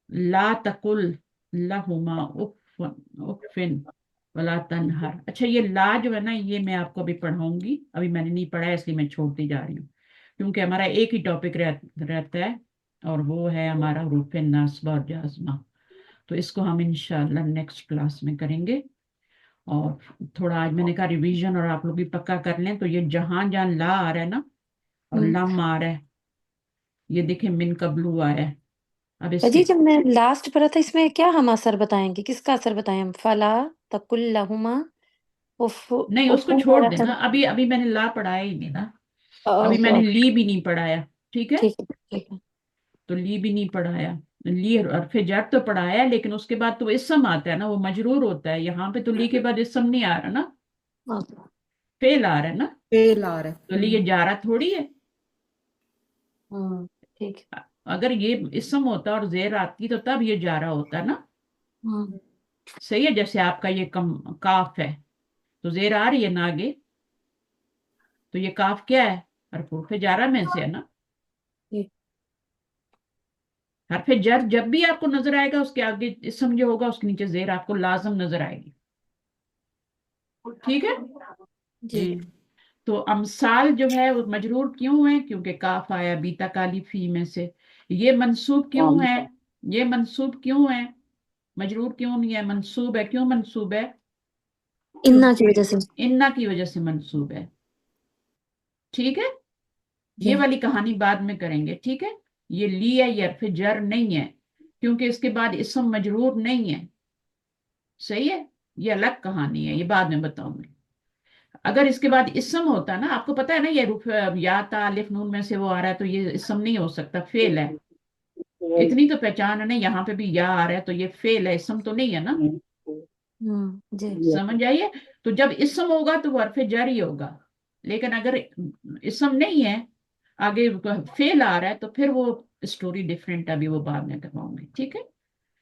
ला तकुल लहुमा उफ़िन वला तनहर। अच्छा, ये ला जो है ना, ये मैं आपको अभी पढ़ाऊंगी, अभी मैंने नहीं पढ़ा है इसलिए मैं छोड़ती जा रही हूँ, क्योंकि हमारा एक ही टॉपिक रहता है, اور وہ ہے ہمارا حروف ناصبہ اور جازمہ. تو اس کو ہم انشاءاللہ نیکسٹ کلاس میں کریں گے. اور تھوڑا آج میں نے کہا ریویژن اور آپ لوگ بھی پکا کر لیں. تو یہ جہاں جہاں لا آ رہا ہے نا اور لم آ رہا ہے، یہ دیکھیں من قبلو آیا ہے. اب اس باجی کے جب میں لاسٹ پڑھا تھا اس میں کیا ہم اثر بتائیں گے، کس کا اثر بتائیں ہم؟ فلا تقل لہما اف نہیں، اس اف کو چھوڑ ولا دینا. ابھی میں نے لا پڑھایا ہی نہیں نا. ابھی میں نے اوکے لی بھی نہیں پڑھایا. ٹھیک ہے، ٹھیک ہے ٹھیک ہے. تو لی بھی نہیں پڑھایا. لی حرف جر تو پڑھایا ہے، لیکن اس کے بعد تو اسم آتا ہے نا، وہ مجرور ہوتا ہے. یہاں پہ تو لی کے بعد اسم نہیں آ رہا نا، اوکے. فعل آ رہا ہے نا. فعل آ رہا تو ہے۔ لی یہ جارہ تھوڑی ہے. ٹھیک ہے. اگر یہ اسم ہوتا اور زیر آتی تو تب یہ جارہ ہوتا نا. صحیح ہے. جیسے آپ کا یہ کاف ہے تو زیر آ رہی ہے نا آگے، تو یہ کاف کیا ہے؟ حرف جارہ میں سے ہے نا. ٹھیک. حرف جر جب بھی آپ کو نظر آئے گا اس کے آگے اسم جو ہوگا اس کے نیچے زیر آپ کو لازم نظر آئے گی. ٹھیک ہے جی. تو امثال جو ہے وہ مجرور کیوں ہے؟ کیونکہ کاف آیا بیتا کالی فی میں سے. یہ منصوب کیوں ہے؟ یہ منصوب کیوں ہے؟ مجرور کیوں نہیں ہے؟ منصوب ہے. کیوں منصوب ہے؟ انا کی وجہ سے. انا کی وجہ سے منصوب ہے. ٹھیک ہے، جی. یہ والی کہانی بعد میں کریں گے. ٹھیک ہے، یہ لی ہے، یہ حرف جر نہیں ہے کیونکہ اس کے بعد اسم مجرور نہیں ہے. صحیح ہے، یہ الگ کہانی ہے، یہ بعد میں بتاؤں گی. اگر اس کے بعد اسم ہوتا نا، آپ کو پتا ہے نا یہ یا تا الف نون میں سے وہ آ رہا ہے تو یہ اسم نہیں ہو سکتا، فعل ہے. اتنی تو پہچان ہے نا، یہاں پہ بھی یا آ رہا ہے تو یہ فعل ہے، اسم تو نہیں ہے نا. جی. سمجھ آئیے. تو جب اسم ہوگا تو وہ حرف جر ہی ہوگا، لیکن اگر اسم نہیں ہے آگے فعل آ رہا ہے تو پھر وہ اسٹوری ڈفرینٹ. ابھی وہ بعد میں کرواؤں گی. ٹھیک ہے،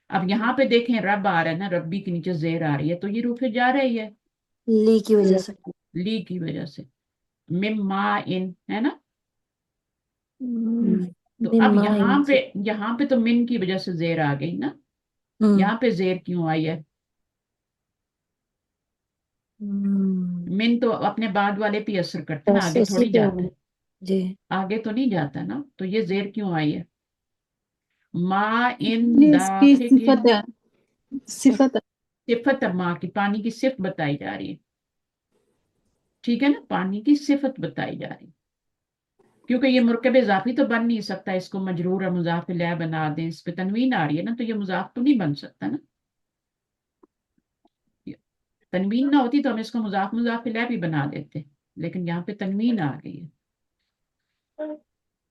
اب یہاں پہ دیکھیں رب آ رہا ہے نا، ربی کے نیچے زیر آ رہی ہے تو یہ روح جا رہی ہے لی کی وجہ سے. لی کی وجہ سے. مما ان ہے نا. تو اب مما یہاں پہ تو من کی وجہ سے زیر آ گئی نا. یہاں پہ زیر کیوں آئی ہے؟ من تو اپنے بعد والے پہ اثر کرتے نا، بس آگے اسی تھوڑی پہ جاتا ہے. جی. آگے تو نہیں جاتا نا، تو یہ زیر کیوں آئی ہے؟ ما ان یہ اس کی داخل. صفت ہے، صفت ہے. صفت ماں کی، پانی کی صفت بتائی جا رہی ہے. ٹھیک ہے نا، پانی کی صفت بتائی جا رہی ہے. کیونکہ یہ مرکب اضافی تو بن نہیں سکتا، اس کو مجرور اور مضاف الیہ بنا دیں، اس پہ تنوین آ رہی ہے نا تو یہ مضاف تو نہیں بن سکتا نا. تنوین نہ ہوتی تو ہم اس کو مضاف الیہ بھی بنا دیتے، لیکن یہاں پہ تنوین آ گئی ہے.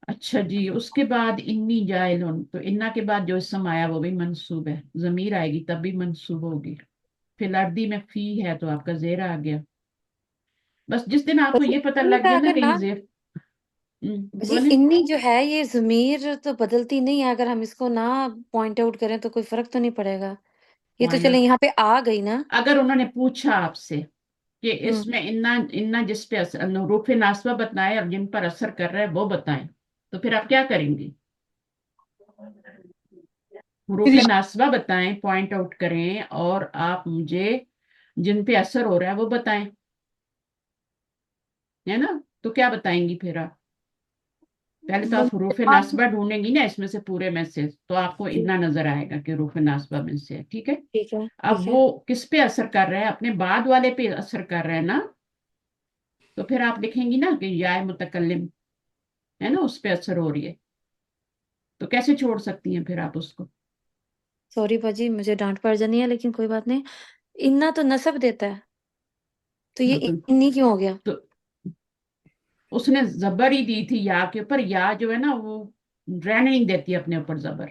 اچھا جی، اس کے بعد انی جائلن، تو انا کے بعد جو اسم آیا وہ بھی منصوب ہے. ضمیر آئے گی تب بھی منصوب ہوگی. فی الارضی میں فی ہے تو آپ کا زیر آ گیا. بس جس دن آپ کو یہ پتہ انی لگ کا گیا نا اگر کہ یہ نا زیر. جی بولیں. انی جو ہے یہ ضمیر تو بدلتی نہیں ہے، اگر ہم اس کو نہ پوائنٹ آؤٹ کریں تو کوئی فرق تو نہیں پڑے گا. یہ تو چلیں یہاں پہ آ گئی نا. اگر انہوں نے پوچھا آپ سے کہ ہوں اس میں انا جس پہ حروف ناصبہ بتائیں اور جن پر اثر کر رہا ہے وہ بتائیں، تو پھر آپ کیا کریں گی؟ حروف ناصبہ بتائیں، پوائنٹ آؤٹ کریں، اور آپ مجھے جن پہ اثر ہو رہا ہے وہ بتائیں. ہے نا؟ تو کیا بتائیں گی پھر آپ؟ پہلے تو آپ حروف ناصبہ ڈھونڈیں گی نا اس میں سے، پورے میں سے، تو آپ کو اتنا نظر آئے گا کہ حروف ناصبہ میں سے ہے. ٹھیک ہے، ٹھیک ہے اب ٹھیک ہے. وہ کس پہ اثر کر رہا ہے؟ اپنے بعد والے پہ اثر کر رہا ہے نا. تو پھر آپ لکھیں گی نا کہ یا متکلم ہے نا، اس پہ اثر ہو رہی ہے. تو کیسے چھوڑ سکتی ہیں پھر آپ اس کو؟ سوری باجی مجھے ڈانٹ پڑ جانی ہے لیکن کوئی بات نہیں. انا تو نصب دیتا ہے تو یہ انی کیوں ہو گیا؟ تو اس نے زبر ہی دی تھی یا کے اوپر، یا جو ہے نا وہ رہنے نہیں دیتی اپنے اوپر زبر،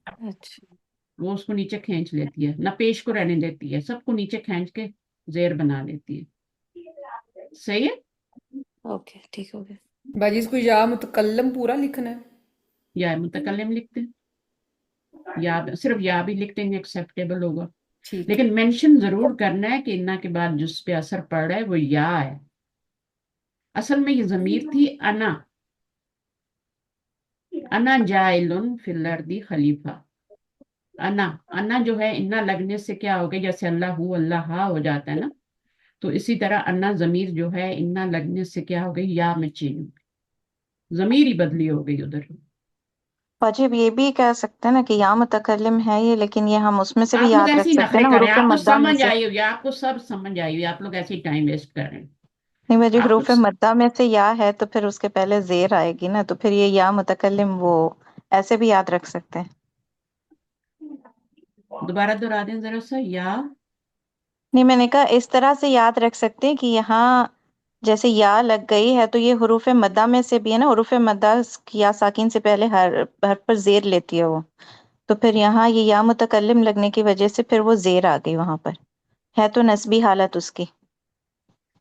اچھا. وہ اس کو نیچے کھینچ لیتی ہے، نہ پیش کو رہنے دیتی ہے، سب کو نیچے کھینچ کے زیر بنا لیتی ہے. صحیح ہے. اوکے ٹھیک ہو گیا. باجی اس کو یا متکلم پورا لکھنا ہے؟ یا متکلم لکھتے ہیں، یا صرف یا بھی لکھتے ہیں ایکسیپٹیبل ہوگا، ٹھیک ہے. لیکن مینشن ضرور کرنا ہے کہ انا کے بعد جس پہ اثر پڑ رہا ہے وہ یا ہے. اصل میں یہ ضمیر تھی انا. انا جائلن فی الارض خلیفہ. انا جو ہے انا لگنے سے کیا ہو گیا؟ جیسے اللہ ہو جاتا ہے نا، تو اسی طرح انا ضمیر جو ہے انا لگنے سے کیا ہو گئی؟ یا میں چینج ہو گئی، ضمیر ہی بدلی ہو گئی ادھر. वाजिब ये भी कह सकते हैं ना कि या मुतकल्लिम है ये, लेकिन ये हम उसमें से भी आप लोग याद ऐसे रख ही सकते हैं नखरे ना, कर रहे हैं, हरूफ आपको मद्दा में समझ से। आई हुई है, आपको सब समझ आई हुई है, आप लोग ऐसे ही टाइम वेस्ट कर रहे हैं। नहीं बाजी, आपको हरूफ मद्दा में से या है तो फिर उसके पहले जेर आएगी ना, तो फिर ये या मुतकल्लिम वो ऐसे भी याद रख सकते हैं। दोबारा दोहरा दें जरा सा, या नहीं, मैंने कहा इस तरह से याद रख सकते हैं कि यहाँ जैसे या लग गई है तो ये हरूफ मद्दा में से भी है ना, हरूफ मद्दा या साकिन से पहले हर हर पर जेर लेती है वो, तो फिर यहाँ ये या मुतकल्लिम लगने की वजह से फिर वो जेर आ गई वहां पर, है तो नस्बी हालत उसकी।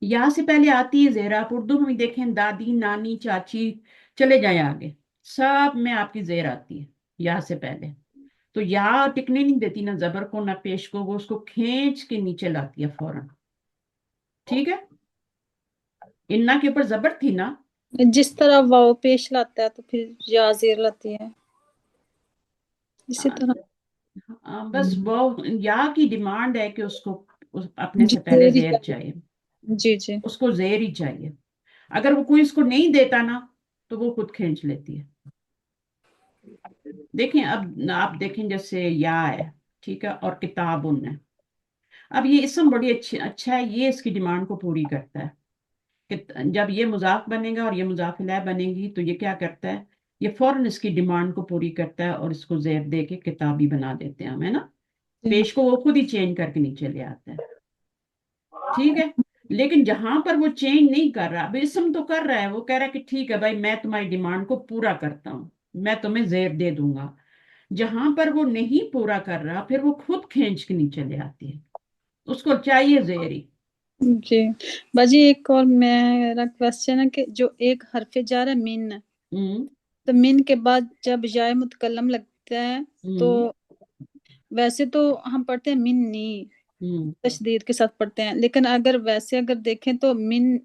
या से पहले आती है जेर। आप उर्दू में देखें, दादी, नानी, चाची, चले जाए आगे, सब में आपकी जेर आती है या से पहले। तो या टिकने नहीं देती ना जबर को ना पेश को, वो उसको खींच के नीचे लाती है फौरन। ठीक है, इन्ना के ऊपर जबर थी ना। जिस तरह वाव पेश लाता है तो फिर या जेर लाती है, इसी तरह। बस वो या की डिमांड है कि उसको अपने जी से पहले जेर ही जेर चाहिए। चाहिए, जी जी। उसको जेर ही चाहिए। अगर वो कोई इसको नहीं देता ना, तो वो खुद खींच लेती है। देखें, अब आप देखें जैसे या है, ठीक है, और किताबुन है। अब ये इसम बड़ी अच्छा है, ये इसकी डिमांड को पूरी करता है कि जब ये मुजाफ बनेगा और ये मुजाफ इलैह बनेगी, तो ये क्या करता है, ये फौरन इसकी डिमांड को पूरी करता है और इसको जेर दे के किताबी बना देते हैं हम, है ना। जी पेश को वो खुद ही चेंज करके नीचे ले आता है। ठीक है, लेकिन जहां पर वो चेंज नहीं कर रहा, अब इसम तो कर रहा है, वो कह रहा है कि ठीक है भाई, मैं तुम्हारी डिमांड को पूरा करता हूँ, मैं तुम्हें जेर दे दूंगा। जहां पर वो नहीं पूरा कर रहा, फिर वो खुद खींच के नीचे ले आती है, उसको चाहिए जेर ही। जी। बाजी एक और मेरा क्वेश्चन है कि जो एक हरफ जार है मिन, हम्म। तो मिन के बाद जब जाए मुतकल्लम लगता है तो हम्म। वैसे तो हम पढ़ते हैं मिन्नी, हम्म। तशदीद के साथ पढ़ते हैं, लेकिन अगर वैसे अगर देखें तो मिन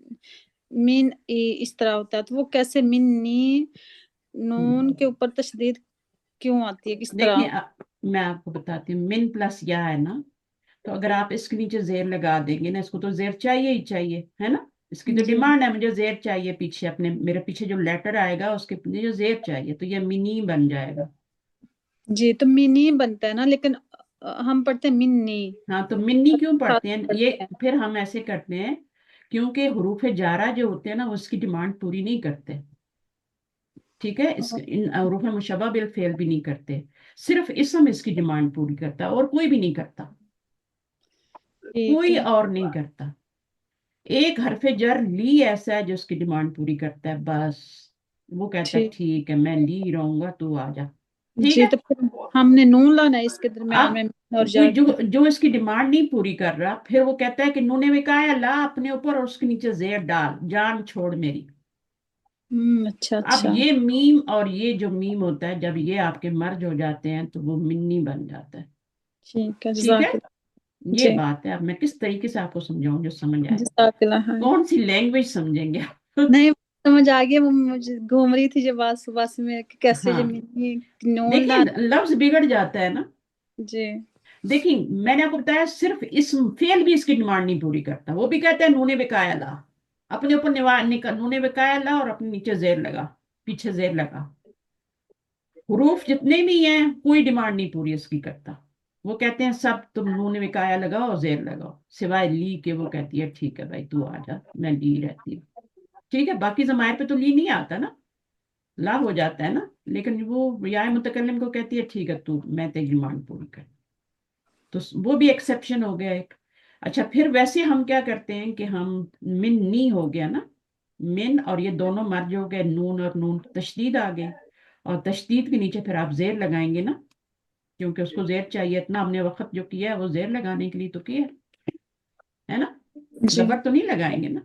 मिन इस तरह होता है, तो वो कैसे मिन्नी, नून हम्म। के ऊपर तशदीद क्यों आती है, किस देखिए, तरह? मैं आपको बताती हूँ, मिन प्लस या है ना, तो अगर आप इसके नीचे जेर लगा देंगे ना, इसको तो जेर चाहिए ही चाहिए, है ना। इसकी तो जी डिमांड है, मुझे जेर चाहिए पीछे, अपने मेरे पीछे जो लेटर आएगा उसके पीछे जो जेर चाहिए, तो ये मिनी बन जाएगा। जी, तो मिनी बनता है ना, लेकिन हम पढ़ते हैं मिन्नी, हाँ, तो मिन्नी क्यों साथ पढ़ते हैं ये, पढ़ते हैं। फिर हम ऐसे करते हैं क्योंकि हुरूफ जारा जो होते हैं ना, वो उसकी डिमांड पूरी नहीं करते। ठीक है, इस इन हुरूफ मुशब्बा बिल फेल भी नहीं करते, सिर्फ इसम इसकी डिमांड पूरी करता है, और कोई भी नहीं करता, ठीक कोई है। और नहीं करता। एक हरफे जर ली ऐसा है जो उसकी डिमांड पूरी करता है, बस। वो कहता है ठीक। ठीक है, मैं ली रहूंगा, तू आ जा। ठीक जी, है। तो फिर हमने नून लाना है इसके दरमियान अब में मिन और कोई जार जो के। जो इसकी डिमांड नहीं पूरी कर रहा, फिर वो कहता है कि नूने में कहा है ला अपने ऊपर और उसके नीचे जेर डाल, जान छोड़ मेरी। अच्छा अब अच्छा। ये मीम और ये जो मीम होता है, जब ये आपके मर्ज हो जाते हैं तो वो मिन्नी बन जाता है। ठीक है, ठीक है, जज़ाकल्लाह। ये जी, बात है। अब मैं किस तरीके से आपको समझाऊं जो समझ आए, जज़ाकल्लाह। हाँ, कौन सी लैंग्वेज समझेंगे आप? नहीं समझ आ गया, वो मुझे घूम रही थी जब बात सुबह से मैं कि कैसे हाँ, जमीनी नून देखिए, लाना। लफ्ज बिगड़ जाता है ना। जी देखिए, मैंने आपको बताया, सिर्फ इसम फेल भी इसकी डिमांड नहीं पूरी करता, वो भी कहता है नूने बेकाया ला, अपने ऊपर नूने बेकाया ला और अपने नीचे जेर लगा, पीछे जेर लगा। हुरूफ जितने भी हैं, कोई डिमांड नहीं पूरी इसकी करता। वो कहते हैं सब तुम नूने बेकाया लगाओ और जेर लगाओ, सिवाय ली के। वो कहती है ठीक है भाई, तू आ जा, मैं ली रहती हूँ। ठीक है, बाकी जमायर पे तो ली नहीं आता ना, ला हो जाता है ना, लेकिन वो या मुतकल्लिम को कहती है ठीक है, तू, मैं तेरी डिमांड पूरी कर। तो वो भी एक्सेप्शन हो गया एक। अच्छा, फिर वैसे हम क्या करते हैं कि हम, मिन नी हो गया ना, मिन और ये दोनों मर्ज हो गए, नून और नून, तशदीद आ गई, और तशदीद के नीचे फिर आप जेर लगाएंगे ना, क्योंकि उसको जेर चाहिए, इतना हमने वक्त जो किया है वो जेर लगाने के लिए तो किया है ना। जी जबर तो नहीं लगाएंगे ना,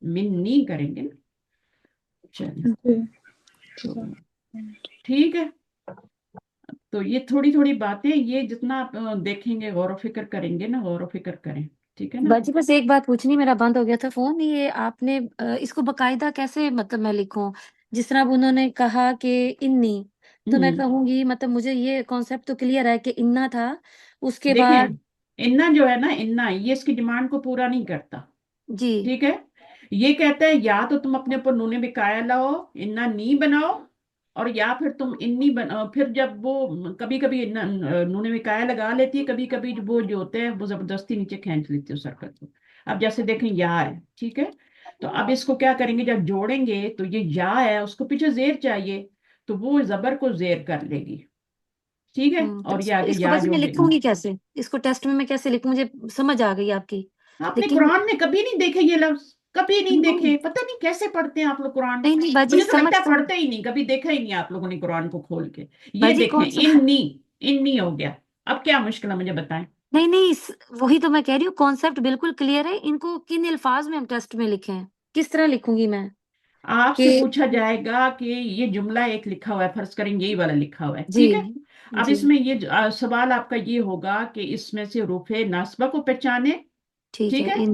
मिन नी करेंगे ना। चलिए, जी। तो ठीक है। तो ये थोड़ी थोड़ी बातें, ये जितना आप देखेंगे, गौर व फिक्र करेंगे ना, गौर व फिक्र करें। ठीक है ना। बाजी बस एक बात पूछनी, मेरा बंद हो गया था फोन, ये आपने इसको बकायदा कैसे मतलब मैं लिखूं? जिस तरह अब उन्होंने कहा कि इन्नी, तो मैं हम्म। कहूंगी मतलब मुझे ये कॉन्सेप्ट तो क्लियर है कि इन्ना था, उसके बाद। देखें, इन्ना जो है ना, इन्ना ये इसकी डिमांड को पूरा नहीं करता। जी ठीक है, ये कहता है या तो तुम अपने ऊपर नूने बिकाया लाओ, इन्ना नी बनाओ, اور یا پھر تم پھر جب وہ کبھی کبھی نون وقایا لگا لیتی ہے، کبھی کبھی وہ جو ہوتے ہیں وہ زبردستی نیچے کھینچ لیتی ہے اس حرکت کو. اب جیسے دیکھیں یا ہے، ٹھیک ہے، تو اب اس کو کیا کریں گے، جب جوڑیں گے تو یہ یا ہے، اس کو پیچھے زیر چاہیے تو وہ زبر کو زیر کر لے گی، ٹھیک ہے، تو اور یہ آگے اس کو یا باجی جوڑ میں لے گی. لکھوں گی کیسے؟ اس کو ٹیسٹ میں کیسے لکھوں؟ مجھے سمجھ آ گئی آپ کی، آپ نے لیکن قرآن میں کبھی نہیں دیکھے یہ لفظ؟ کبھی نہیں نہیں دیکھے؟ پتہ نہیں کیسے پڑھتے ہیں آپ لوگ قرآن. نہیں باجی مجھے تو لگتا سمجھ ہے تو، پڑھتے ہی نہیں، کبھی دیکھا ہی نہیں آپ لوگوں نے قرآن کو کھول کے. یہ باجی دیکھیں، کون سا، انی، انی ہو گیا. اب کیا مشکل ہے مجھے بتائیں. نہیں وہی تو میں کہہ رہی ہوں، کانسیپٹ بالکل کلیئر ہے. ان کو کن الفاظ میں ہم ٹیسٹ میں لکھیں؟ کس طرح لکھوں گی میں آپ کہ سے پوچھا جائے گا کہ یہ جملہ ایک لکھا ہوا ہے، فرض کریں یہی والا لکھا ہوا ہے، جی ٹھیک ہے. اب جی اس میں یہ سوال آپ کا یہ ہوگا کہ اس میں سے حروف ناصبہ کو پہچانے، ٹھیک ٹھیک ہے، ہے،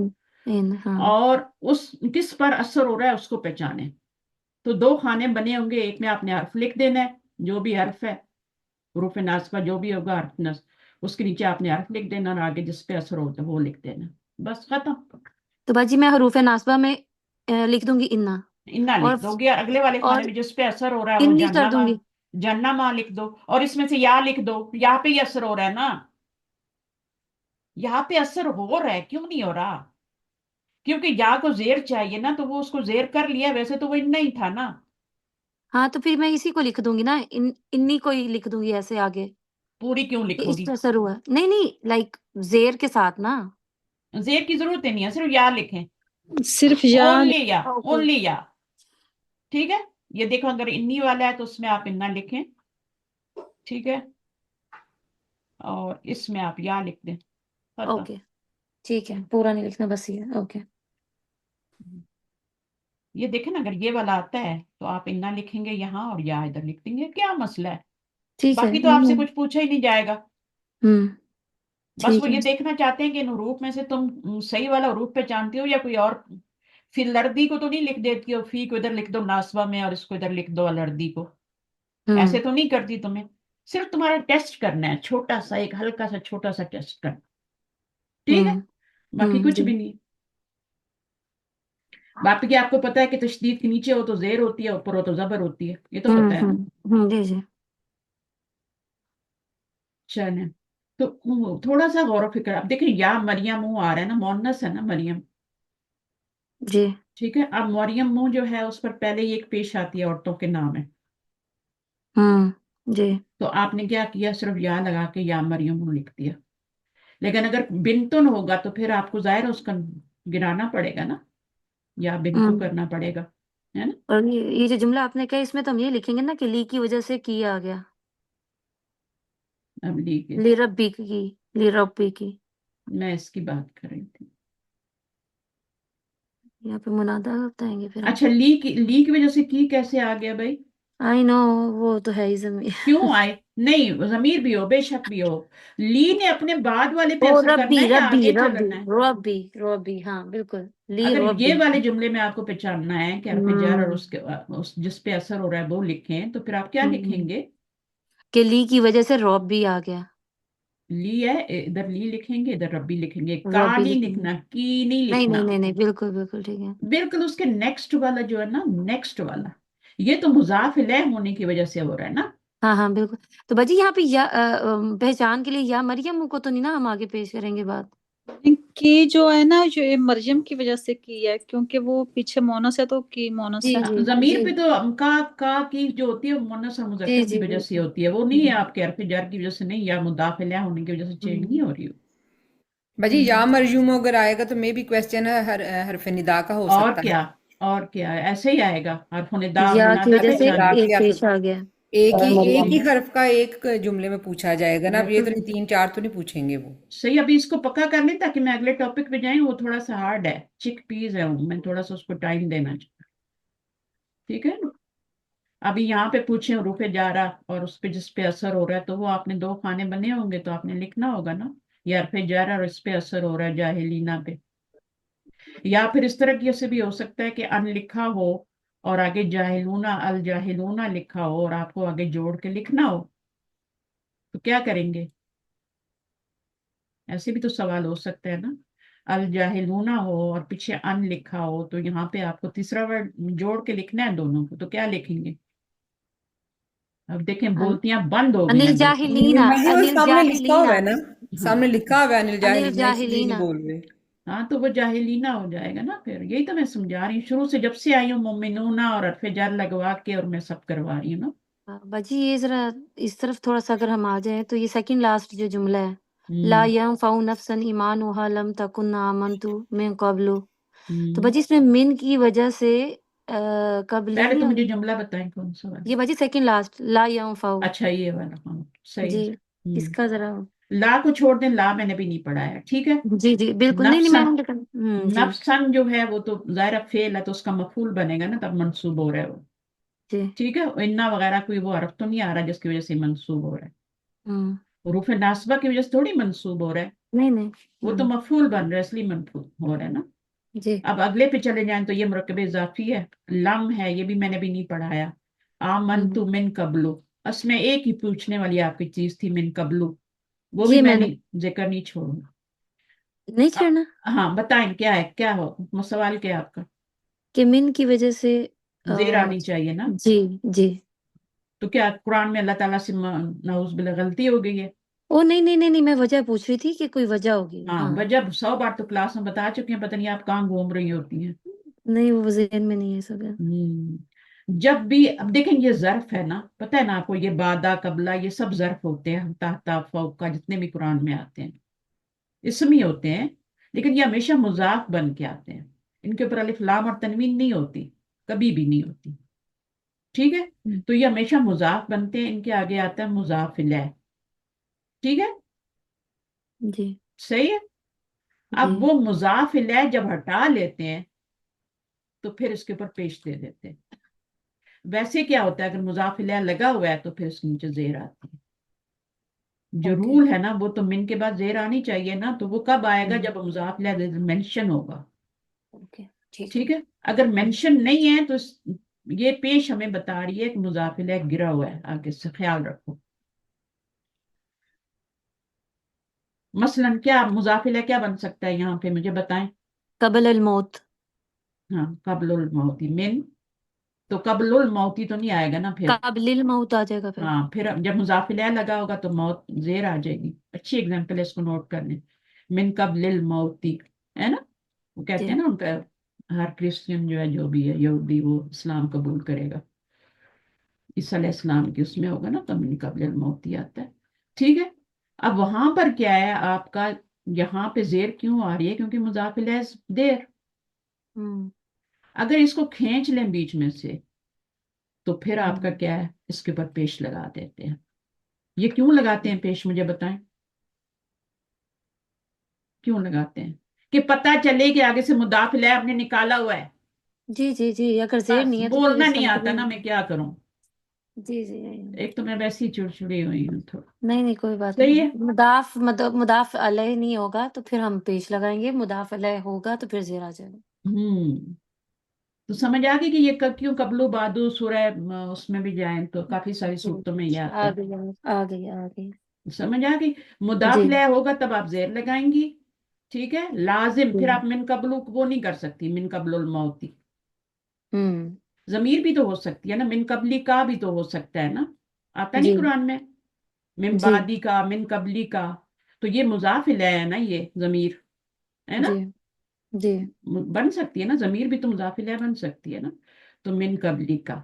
ان ہاں اور اس کس پر اثر ہو رہا ہے اس کو پہچانے. تو دو خانے بنے ہوں گے، ایک میں آپ نے حرف لکھ دینا ہے، جو بھی حرف ہے حروف ناصبہ جو بھی ہوگا حرف اس کے نیچے آپ نے حرف لکھ دینا، اور آگے جس پہ اثر ہوتا ہے وہ لکھ دینا، بس ختم. تو باجی میں حروف ناصبہ میں لکھ دوں گی انا، انا اور لکھ دو گے، اگلے والے اور خانے میں جس پہ اثر ہو رہا ہے وہ انی کر جاننا دوں ماں، گی. جاننا ماں لکھ دو، اور اس میں سے یا لکھ دو. یہاں پہ ہی اثر ہو رہا ہے نا، یہاں پہ اثر ہو رہا ہے، کیوں نہیں ہو رہا؟ کیونکہ یا کو زیر چاہیے نا، تو وہ اس کو زیر کر لیا، ویسے تو وہ انا ہی تھا نا. ہاں تو پھر میں اسی کو لکھ دوں گی نا، انی کو ہی لکھ دوں گی ایسے آگے پوری کیوں کہ لکھو اس گی؟ پہ اثر ہوا ہے. نہیں لائک زیر کے ساتھ نا. زیر کی ضرورت ہی نہیں ہے، صرف یا لکھیں، صرف یا اونلی یا، اوکے اونلی یا، ٹھیک ہے. یہ دیکھو اگر انی والا ہے تو اس میں آپ انا لکھیں، ٹھیک ہے، اور اس میں آپ یا لکھ دیں، ختم. اوکے ٹھیک ہے، پورا نہیں لکھنا، بس یہ اوکے. یہ دیکھیں نا، اگر یہ والا آتا ہے تو آپ انا لکھیں گے یہاں اور یا ادھر لکھ دیں گے، کیا مسئلہ ہے؟ ٹھیک ہے. باقی تو آپ سے کچھ پوچھا ہی نہیں جائے گا. ہوں بس ٹھیک وہ ہے. یہ دیکھنا چاہتے ہیں کہ ان حروف میں سے تم صحیح والا حروف پہچانتی ہو یا کوئی اور. پھر لردی کو تو نہیں لکھ دیتی ہو، فی کو ادھر لکھ دو ناسبہ میں اور اس کو ادھر لکھ دو لردی کو، ہوں ایسے تو نہیں کرتی تمہیں. صرف تمہارا ٹیسٹ کرنا ہے، چھوٹا سا ایک ہلکا سا چھوٹا سا ٹیسٹ کرنا، ٹھیک ہے، ہوں باقی کچھ جی بھی نہیں. باقی آپ کو پتا ہے کہ تشدید کے نیچے ہو تو زیر ہوتی ہے، اوپر ہو تو زبر ہوتی ہے، یہ تو پتا ہے نا. جی جی چلیں، تو تھوڑا سا غور و فکر. اب دیکھیں یا مریم منہ آ رہا ہے نا، مونس ہے نا مریم، جی ٹھیک ہے. اب مریم منہ جو ہے اس پر پہلے ہی ایک پیش آتی ہے، عورتوں کے نام ہے. ہوں جی تو آپ نے کیا کیا، صرف یا لگا کے یا مریم منہ لکھ دیا. لیکن اگر بنتن ہوگا تو پھر آپ کو ظاہر اس کا گرانا پڑے گا نا، یا بنتو ہوں کرنا پڑے گا، ہے نا. اور یہ جو جملہ آپ نے کہا اس میں تو ہم یہ لکھیں گے نا کہ لی کی وجہ سے کی آ گیا، اب لیجیے، لی ربی کی، لی ربی کی. میں اس کی بات کر رہی تھی. یہاں پہ منادا بتائیں گے پھر ہم. اچھا، لی کی وجہ سے کی کیسے آ گیا بھائی؟ آئی نو، وہ تو ہے ہی زمین. کیوں آئے؟ نہیں، ضمیر بھی ہو، بے شک بھی ہو، لی نے اپنے بعد والے پہ او اثر کرنا ربی ہے یا ربی آگے ربی چلنا ہے؟ ربی ربی ہاں بالکل، لی اگر یہ ربی. والے جملے میں آپ کو پہچاننا ہے کہ حرف جر اور اس کے جس پہ اثر ہو رہا ہے وہ لکھیں، تو پھر آپ کیا ہوں لکھیں گے؟ کہ لی کی وجہ سے روب بھی آ گیا، لی ہے، ادھر لی لکھیں گے، ادھر ربی لکھیں گے، کا ربی نہیں لکھیں گے. لکھنا، کی نہیں نہیں لکھنا. نہیں نہیں نہیں بالکل بالکل ٹھیک ہے. بالکل اس کے نیکسٹ والا جو ہے نا، نیکسٹ والا، یہ تو مضاف الیہ ہونے کی وجہ سے ہو رہا ہے نا. ہاں ہاں بالکل. تو باجی یہاں پہ یا پہچان کے لیے یا مریم کو تو نہیں نا ہم آگے پیش کریں گے بات؟ کی جو ہے نا، جو یہ مریم کی وجہ سے کی ہے، کیونکہ وہ پیچھے مونس ہے تو کی مونس جی ہے. جی ضمیر جی پہ تو کا کی جو ہوتی ہے وہ مؤنث اور جی مذکر کی جی وجہ سے بالکل. ہوتی ہے، وہ نہیں ہے آپ کے حرف جر کی وجہ سے نہیں، یا مضاف الیہ ہونے کی وجہ سے چینج نہیں ہو رہی ہو. باجی یا مرجوم اگر آئے گا تو میں بھی کویسچن حرف ندا کا ہو اور سکتا ہے. کیا، اور کیا، ایسے ہی آئے گا، حرف ندا یا کی منادا وجہ سے ندا پہچان. کی ایک آپ پیش آ گیا. ایک ہی حرف کا ایک جملے میں پوچھا جائے گا نا، اب یہ تو بالکل نہیں 3 4 تو نہیں پوچھیں گے وہ. صحیح. ابھی اس کو پکا کر لیں تاکہ میں اگلے ٹاپک پہ جائیں، وہ تھوڑا سا ہارڈ ہے، چک پیز ہے، میں تھوڑا سا اس کو ٹائم دینا چاہتا ہوں، ٹھیک ہے. ابھی یہاں پہ پوچھیں حروف جارہ اور اس پہ جس پہ اثر ہو رہا ہے، تو وہ آپ نے دو خانے بنے ہوں گے تو آپ نے لکھنا ہوگا نا، یا حرف جارہ اور اس پہ اثر ہو رہا ہے جاہلینا پہ. یا پھر اس طرح کی سے بھی ہو سکتا ہے کہ ان لکھا ہو اور آگے جاہلونا الجاہلونا لکھا ہو اور آپ کو آگے جوڑ کے لکھنا ہو، تو کیا کریں گے؟ ایسے بھی تو سوال ہو سکتا ہے نا. الجاہلونا ہو اور پیچھے ان لکھا ہو، تو یہاں پہ آپ کو تیسرا ورڈ جوڑ کے لکھنا ہے دونوں کو، تو کیا لکھیں گے؟ अब देखें अन, बोलतियां बंद हो गई अनिल हैं बिल्कुल। जाहिलीना, नहीं, वो अनिल सामने लिखा हुआ जाहिलीना, है ना, हाँ सामने लिखा हुआ है अनिल अनिल जाहिल, इसलिए नहीं जाहिलीना। बोल रहे। हाँ, तो वो जाहिलीना हो जाएगा ना, फिर यही तो मैं समझा रही हूँ, शुरू से जब से आई हूँ मोमिनूना और हरफ जार लगवा के और मैं सब करवा रही हूँ ना। बाजी ये जरा इस तरफ थोड़ा सा अगर हम आ जाए तो ये सेकंड लास्ट जो जुमला है, ला हम्म यंफउ नफ्सन ईमानुहा लम तकुन आमनतु मिन कब्लु, तो हम्म बाजी इसमें मिन की वजह से कबली पहले नहीं तो मुझे होगी। जुमला बताएं कौन सा वाला। ये बाजी सेकंड लास्ट ला यंफउ। अच्छा ये वाला, हाँ सही जी, है। इसका जरा। ला को छोड़ दें, ला मैंने भी नहीं पढ़ा है, ठीक है। जी जी बिल्कुल, नहीं नहीं नफ्सन, मैं लेकिन जी नफ्सन जो है वो तो जाहिर फेल है, तो उसका मफूल बनेगा ना, तब मंसूब हो रहा है वो, जी। ठीक है। इन्ना वगैरह कोई वो हरफ तो नहीं आ रहा जिसकी वजह से मंसूब हो रहा है। हम्म। हुरूफ नासबा की वजह से थोड़ी मंसूब हो रहा है, नहीं नहीं। वो तो मफूल बन रहा है इसलिए मंसूब हो रहा है ना। जी अब अगले पे चले जाएं तो ये मुरक्कब इजाफी है, लम है, ये भी मैंने भी नहीं पढ़ाया। आमन हम्म, तु मिन कबलू, उसमें एक ही पूछने वाली आपकी चीज थी, मिन कबलू, वो भी ये मैंने मैंने जिक्र नहीं छोड़ूंगा। नहीं अ- छेड़ना हाँ बताएं क्या है, क्या हो सवाल, क्या है आपका। कि मिन की वजह से जेर आ, आनी चाहिए ना। जी जी। तो क्या कुरान में अल्लाह ताला से नाउज बिल्ला गलती हो गई है। ओ नहीं नहीं नहीं नहीं, मैं वजह पूछ रही थी कि कोई वजह होगी। हाँ हाँ, वजह 100 बार तो क्लास में बता चुके हैं, पता नहीं आप कहाँ घूम रही होती हैं। नहीं वो ज़हन में नहीं है सब। जब भी, अब देखें ये जर्फ है ना, पता है ना आपको, ये बादा कबला ये सब जर्फ होते हैं, ताहता फौका जितने भी कुरान में आते हैं इसम ही होते हैं, लेकिन ये हमेशा मुजाफ बन के आते हैं, इनके ऊपर अलिफ लाम और तनवीन नहीं होती, कभी भी नहीं होती, ठीक है। हम्म, तो ये हमेशा मुजाफ बनते हैं, इनके आगे आता है मुजाफ इलैह, ठीक है, जी सही है। जी। अब वो मुजाफ इलैह जब हटा लेते हैं तो फिर इसके ऊपर पेश दे देते हैं। वैसे क्या होता है, अगर मुजाफ इलैह लगा हुआ है तो फिर उसके नीचे जेर आती है। जो ओके। रूल है ना वो तो मिन के बाद जेर आनी चाहिए ना, तो वो कब आएगा हम्म, जब मुजाफ इलैह मेंशन होगा, ओके ठीक है। ठीक है। अगर हम्म, मेंशन नहीं है तो ये पेश हमें बता रही है कि मुजाफ इलैह गिरा हुआ है, आगे से ख्याल रखो। मसलन क्या मुजाफ इलैह क्या बन सकता है यहाँ पे, मुझे बताएं। कबल अल मौत। हाँ कबलुल मौती मिन, तो कबलुल मौती तो नहीं आएगा ना फिर। काबिलिल मौत आ जाएगा फिर। हाँ फिर जब मुजाफ इलैह लगा होगा तो मौत जेर आ जाएगी, अच्छी एग्जांपल है, इसको नोट कर लें। मिन कबलिल मौती, है ना। वो कहते जी हैं ना उनका, हर क्रिश्चियन जो है, जो भी है यहूदी, वो इस्लाम कबूल करेगा, ईसा अलैहिस्सलाम की उसमें होगा ना, तो मिन कबलिल मौती आता है, ठीक है। अब वहां पर क्या है आपका, यहाँ पे जेर क्यों आ रही है, क्योंकि मुजाफ इलैह देर, हम्म अगर इसको खींच लें बीच में से तो फिर आपका हम्म। क्या है, इसके ऊपर पेश लगा देते हैं। ये क्यों लगाते हैं पेश, मुझे बताएं, क्यों लगाते हैं, कि पता चले कि आगे से मुदाफ इलैह आपने निकाला हुआ है। जी जी जी, अगर जेर बस नहीं है तो फिर बोलना इसका नहीं मतलब आता ये। ना, मैं क्या करूं। जी जी। एक तो मैं वैसे ही चिड़चिड़ी हुई हूँ थोड़ा। नहीं नहीं कोई बात सही नहीं, है। मुदाफ मतलब मुदाफ अलैह नहीं होगा तो फिर हम पेश लगाएंगे, मुदाफ अलैह होगा तो फिर जेर आ जाएगा। हम्म तो समझ आ गई कि ये क्यों कबलू बादू सूरह उसमें भी जाएं तो काफी सारी सूरतों में ये आता आ है। गई आ गई आ गई। समझ आ गई। जी मुदाफिल होगा तब आप जेर लगाएंगी, ठीक है। लाजिम जी। फिर आप मिन कबलू वो नहीं कर सकती, मिन कबलुल मौती, हम्म। जमीर भी तो हो सकती है ना, मिन कबली का भी तो हो सकता है ना, आता नहीं जी कुरान में, मिन जी बादी का, मिन कबली का, तो ये मुजाफिल है ना, ये जमीर, है ना, जी जी। बन सकती है ना, जमीर भी तो मुजाफिल है, बन सकती है ना। तो मिन कबली का,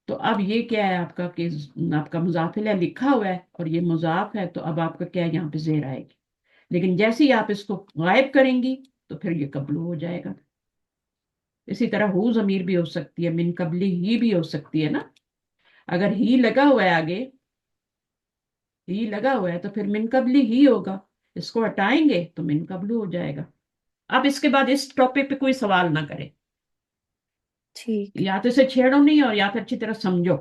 तो अब ये क्या है आपका कि आपका मुजाफिल है लिखा हुआ है और ये मुजाफ है, तो अब आपका क्या है, यहाँ पे जेर आएगी, लेकिन जैसे ही आप इसको गायब करेंगी तो फिर ये कबलू हो जाएगा। इसी तरह हु जमीर भी हो सकती है, मिन कबली ही भी हो सकती है ना, अगर ही लगा हुआ है आगे, ही लगा हुआ है तो फिर मिन कबली ही होगा, इसको हटाएंगे तो मिन कबलू हो जाएगा। अब इसके बाद इस टॉपिक पे कोई सवाल ना करे, ठीक। या तो इसे छेड़ो नहीं और या फिर अच्छी तरह समझो।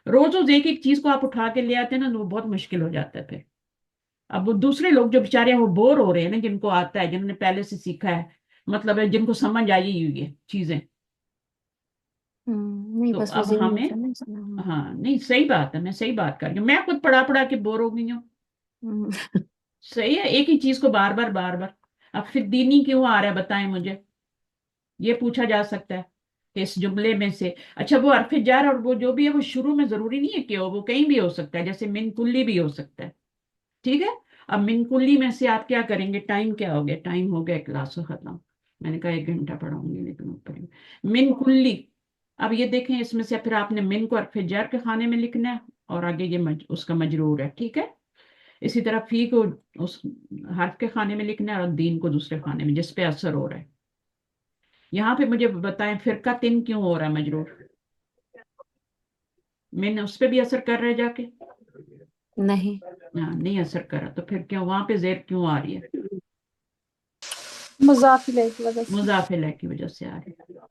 रोज रोज एक एक चीज को आप उठा के ले आते हैं ना, तो वो बहुत मुश्किल हो जाता है फिर। अब वो दूसरे लोग जो बेचारे हैं वो बोर हो रहे हैं ना, जिनको आता है, जिन्होंने पहले से सीखा है, मतलब है जिनको समझ आई हुई है चीजें, नहीं तो बस वो अब जेर नहीं हमें, होता ना इसमें। हाँ नहीं सही बात है, मैं सही बात कर रही हूँ, मैं खुद पढ़ा पढ़ा के बोर हो गई हूँ। हम्म, सही है, एक ही चीज को बार बार बार बार। अब फिर दीनी क्यों आ रहा है बताएं मुझे, ये पूछा जा सकता है। इस जुमले में से। अच्छा, वो हरफ जार और वो जो भी है वो शुरू में जरूरी नहीं है कि हो, वो कहीं भी हो सकता है, जैसे मिन कुल्ली भी हो सकता है। ठीक है। अब मिन कुल्ली में से आप क्या करेंगे, टाइम क्या हो गया, टाइम हो गया क्लास खत्म। मैंने कहा 1 घंटा पढ़ाऊंगी लेकिन ऊपर ही। मिन कुल्ली। अब ये देखें, इसमें से फिर आपने मिन को हरफ जार के खाने में लिखना है, और आगे ये उसका मजरूर है। ठीक है। इसी तरह फी को उस हर्फ के खाने में लिखना है, और दीन को दूसरे खाने में जिस पे असर हो रहा है। यहाँ पे मुझे बताएं फिरका तिन क्यों हो रहा है मजरूर, मैंने उस पे भी असर कर रहा है जाके? नहीं। हाँ, नहीं असर कर रहा, तो फिर क्यों वहां पे जेर क्यों आ रही है? मुजाफिले की वजह से। मुजाफिला की वजह से आ रही है।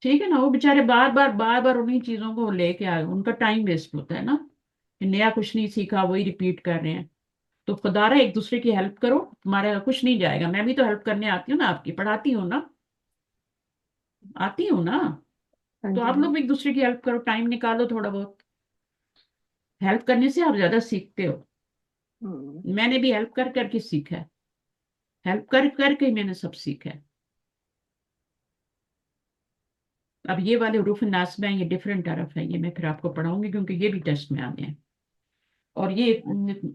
ठीक है ना, वो बेचारे बार बार उन्हीं चीजों को लेके आए, उनका टाइम वेस्ट होता है ना, कि नया कुछ नहीं सीखा वही रिपीट कर रहे हैं। तो खुदारा एक दूसरे की हेल्प करो, तुम्हारे कुछ नहीं जाएगा। मैं भी तो हेल्प करने आती हूँ ना, आपकी पढ़ाती हूँ ना, आती हूँ ना। हाँ तो जी। आप लोग भी एक दूसरे की हेल्प करो, टाइम निकालो थोड़ा बहुत। हेल्प करने से आप ज्यादा सीखते हो। मैंने भी हेल्प कर करके सीखा है, हेल्प कर करके ही मैंने सब सीखा है। अब ये वाले हरूफ नास्बा हैं, ये डिफरेंट हरफ है, ये मैं फिर आपको पढ़ाऊंगी क्योंकि ये भी टेस्ट में आने हैं। और ये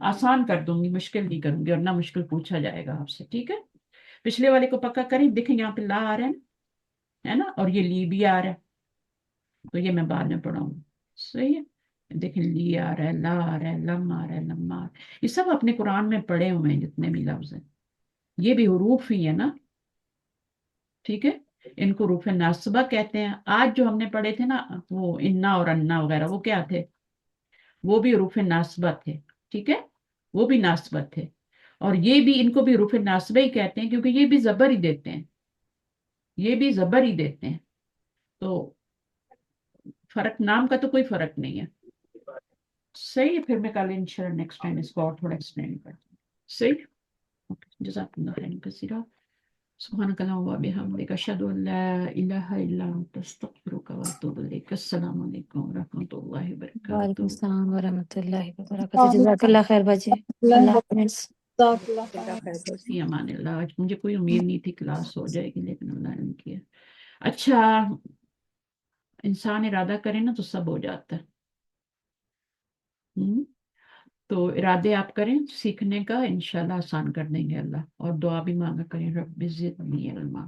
आसान कर दूंगी, मुश्किल नहीं करूंगी, और ना मुश्किल पूछा जाएगा आपसे। ठीक है। पिछले वाले को पक्का करें, देखें यहाँ पे ला आ रहा है ना, और ये ली भी आ रहा है, तो ये मैं बाद में पढ़ाऊंगी। सही है। देखें, ली आ रहा है, ला आ रहा है, लम आ रहा है, लम्मा आ रहा है। ये सब अपने कुरान में पढ़े हुए हैं जितने भी लफ्ज हैं, ये भी हरूफ ही है ना। ठीक है। इनको रूफ नासबा कहते हैं। आज जो हमने पढ़े थे ना, वो इन्ना और अन्ना वगैरह, वो क्या थे? वो भी रूफ नासबा थे। ठीक है। वो भी नासबा थे। और ये भी, इनको भी रूफ नासबा ही कहते हैं, क्योंकि ये भी जबर ही देते हैं, ये भी जबर ही देते हैं। तो फर्क, नाम का तो कोई फर्क नहीं है। सही है। फिर मैं कल इंशाल्लाह नेक्स्ट टाइम इसको और थोड़ा एक्सप्लेन करती हूँ। सही। ओके, जज़ाकल्लाह खैरन कसीरा। सुब्हानक अल्लाहुम्मा व बिहम्दिक अशहदु अन ला इलाहा इल्ला अंता अस्तगफिरुका व अतूबु इलैक। अस्सलामु अलैकुम व रहमतुल्लाहि व वालेकुम बरकातुहू। अस्सलाम वरहमतुल्लाहि वबरकातुहू। जज़ाकल्लाह खैर बाजी। अल्लाह हाफिज़। जज़ाकल्लाह खैर बाजी। फी अमानिल्लाह। आज मुझे कोई उम्मीद नहीं थी क्लास हो जाएगी, लेकिन अल्लाह ने किया। अच्छा, इंसान इरादा करे ना तो सब हो जाता है। हम्म। तो इरादे आप करें सीखने का, इंशाल्लाह आसान कर देंगे अल्लाह। और दुआ भी मांगा करें, रब्बि ज़िदनी इल्मा,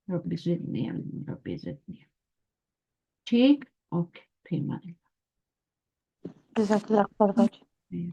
रब्बि ज़िदनी इल्मा, रब्बि ज़िदनी। ठीक। ओके। फिर मान जज़ाकल्लाह खैर बाजी। ली।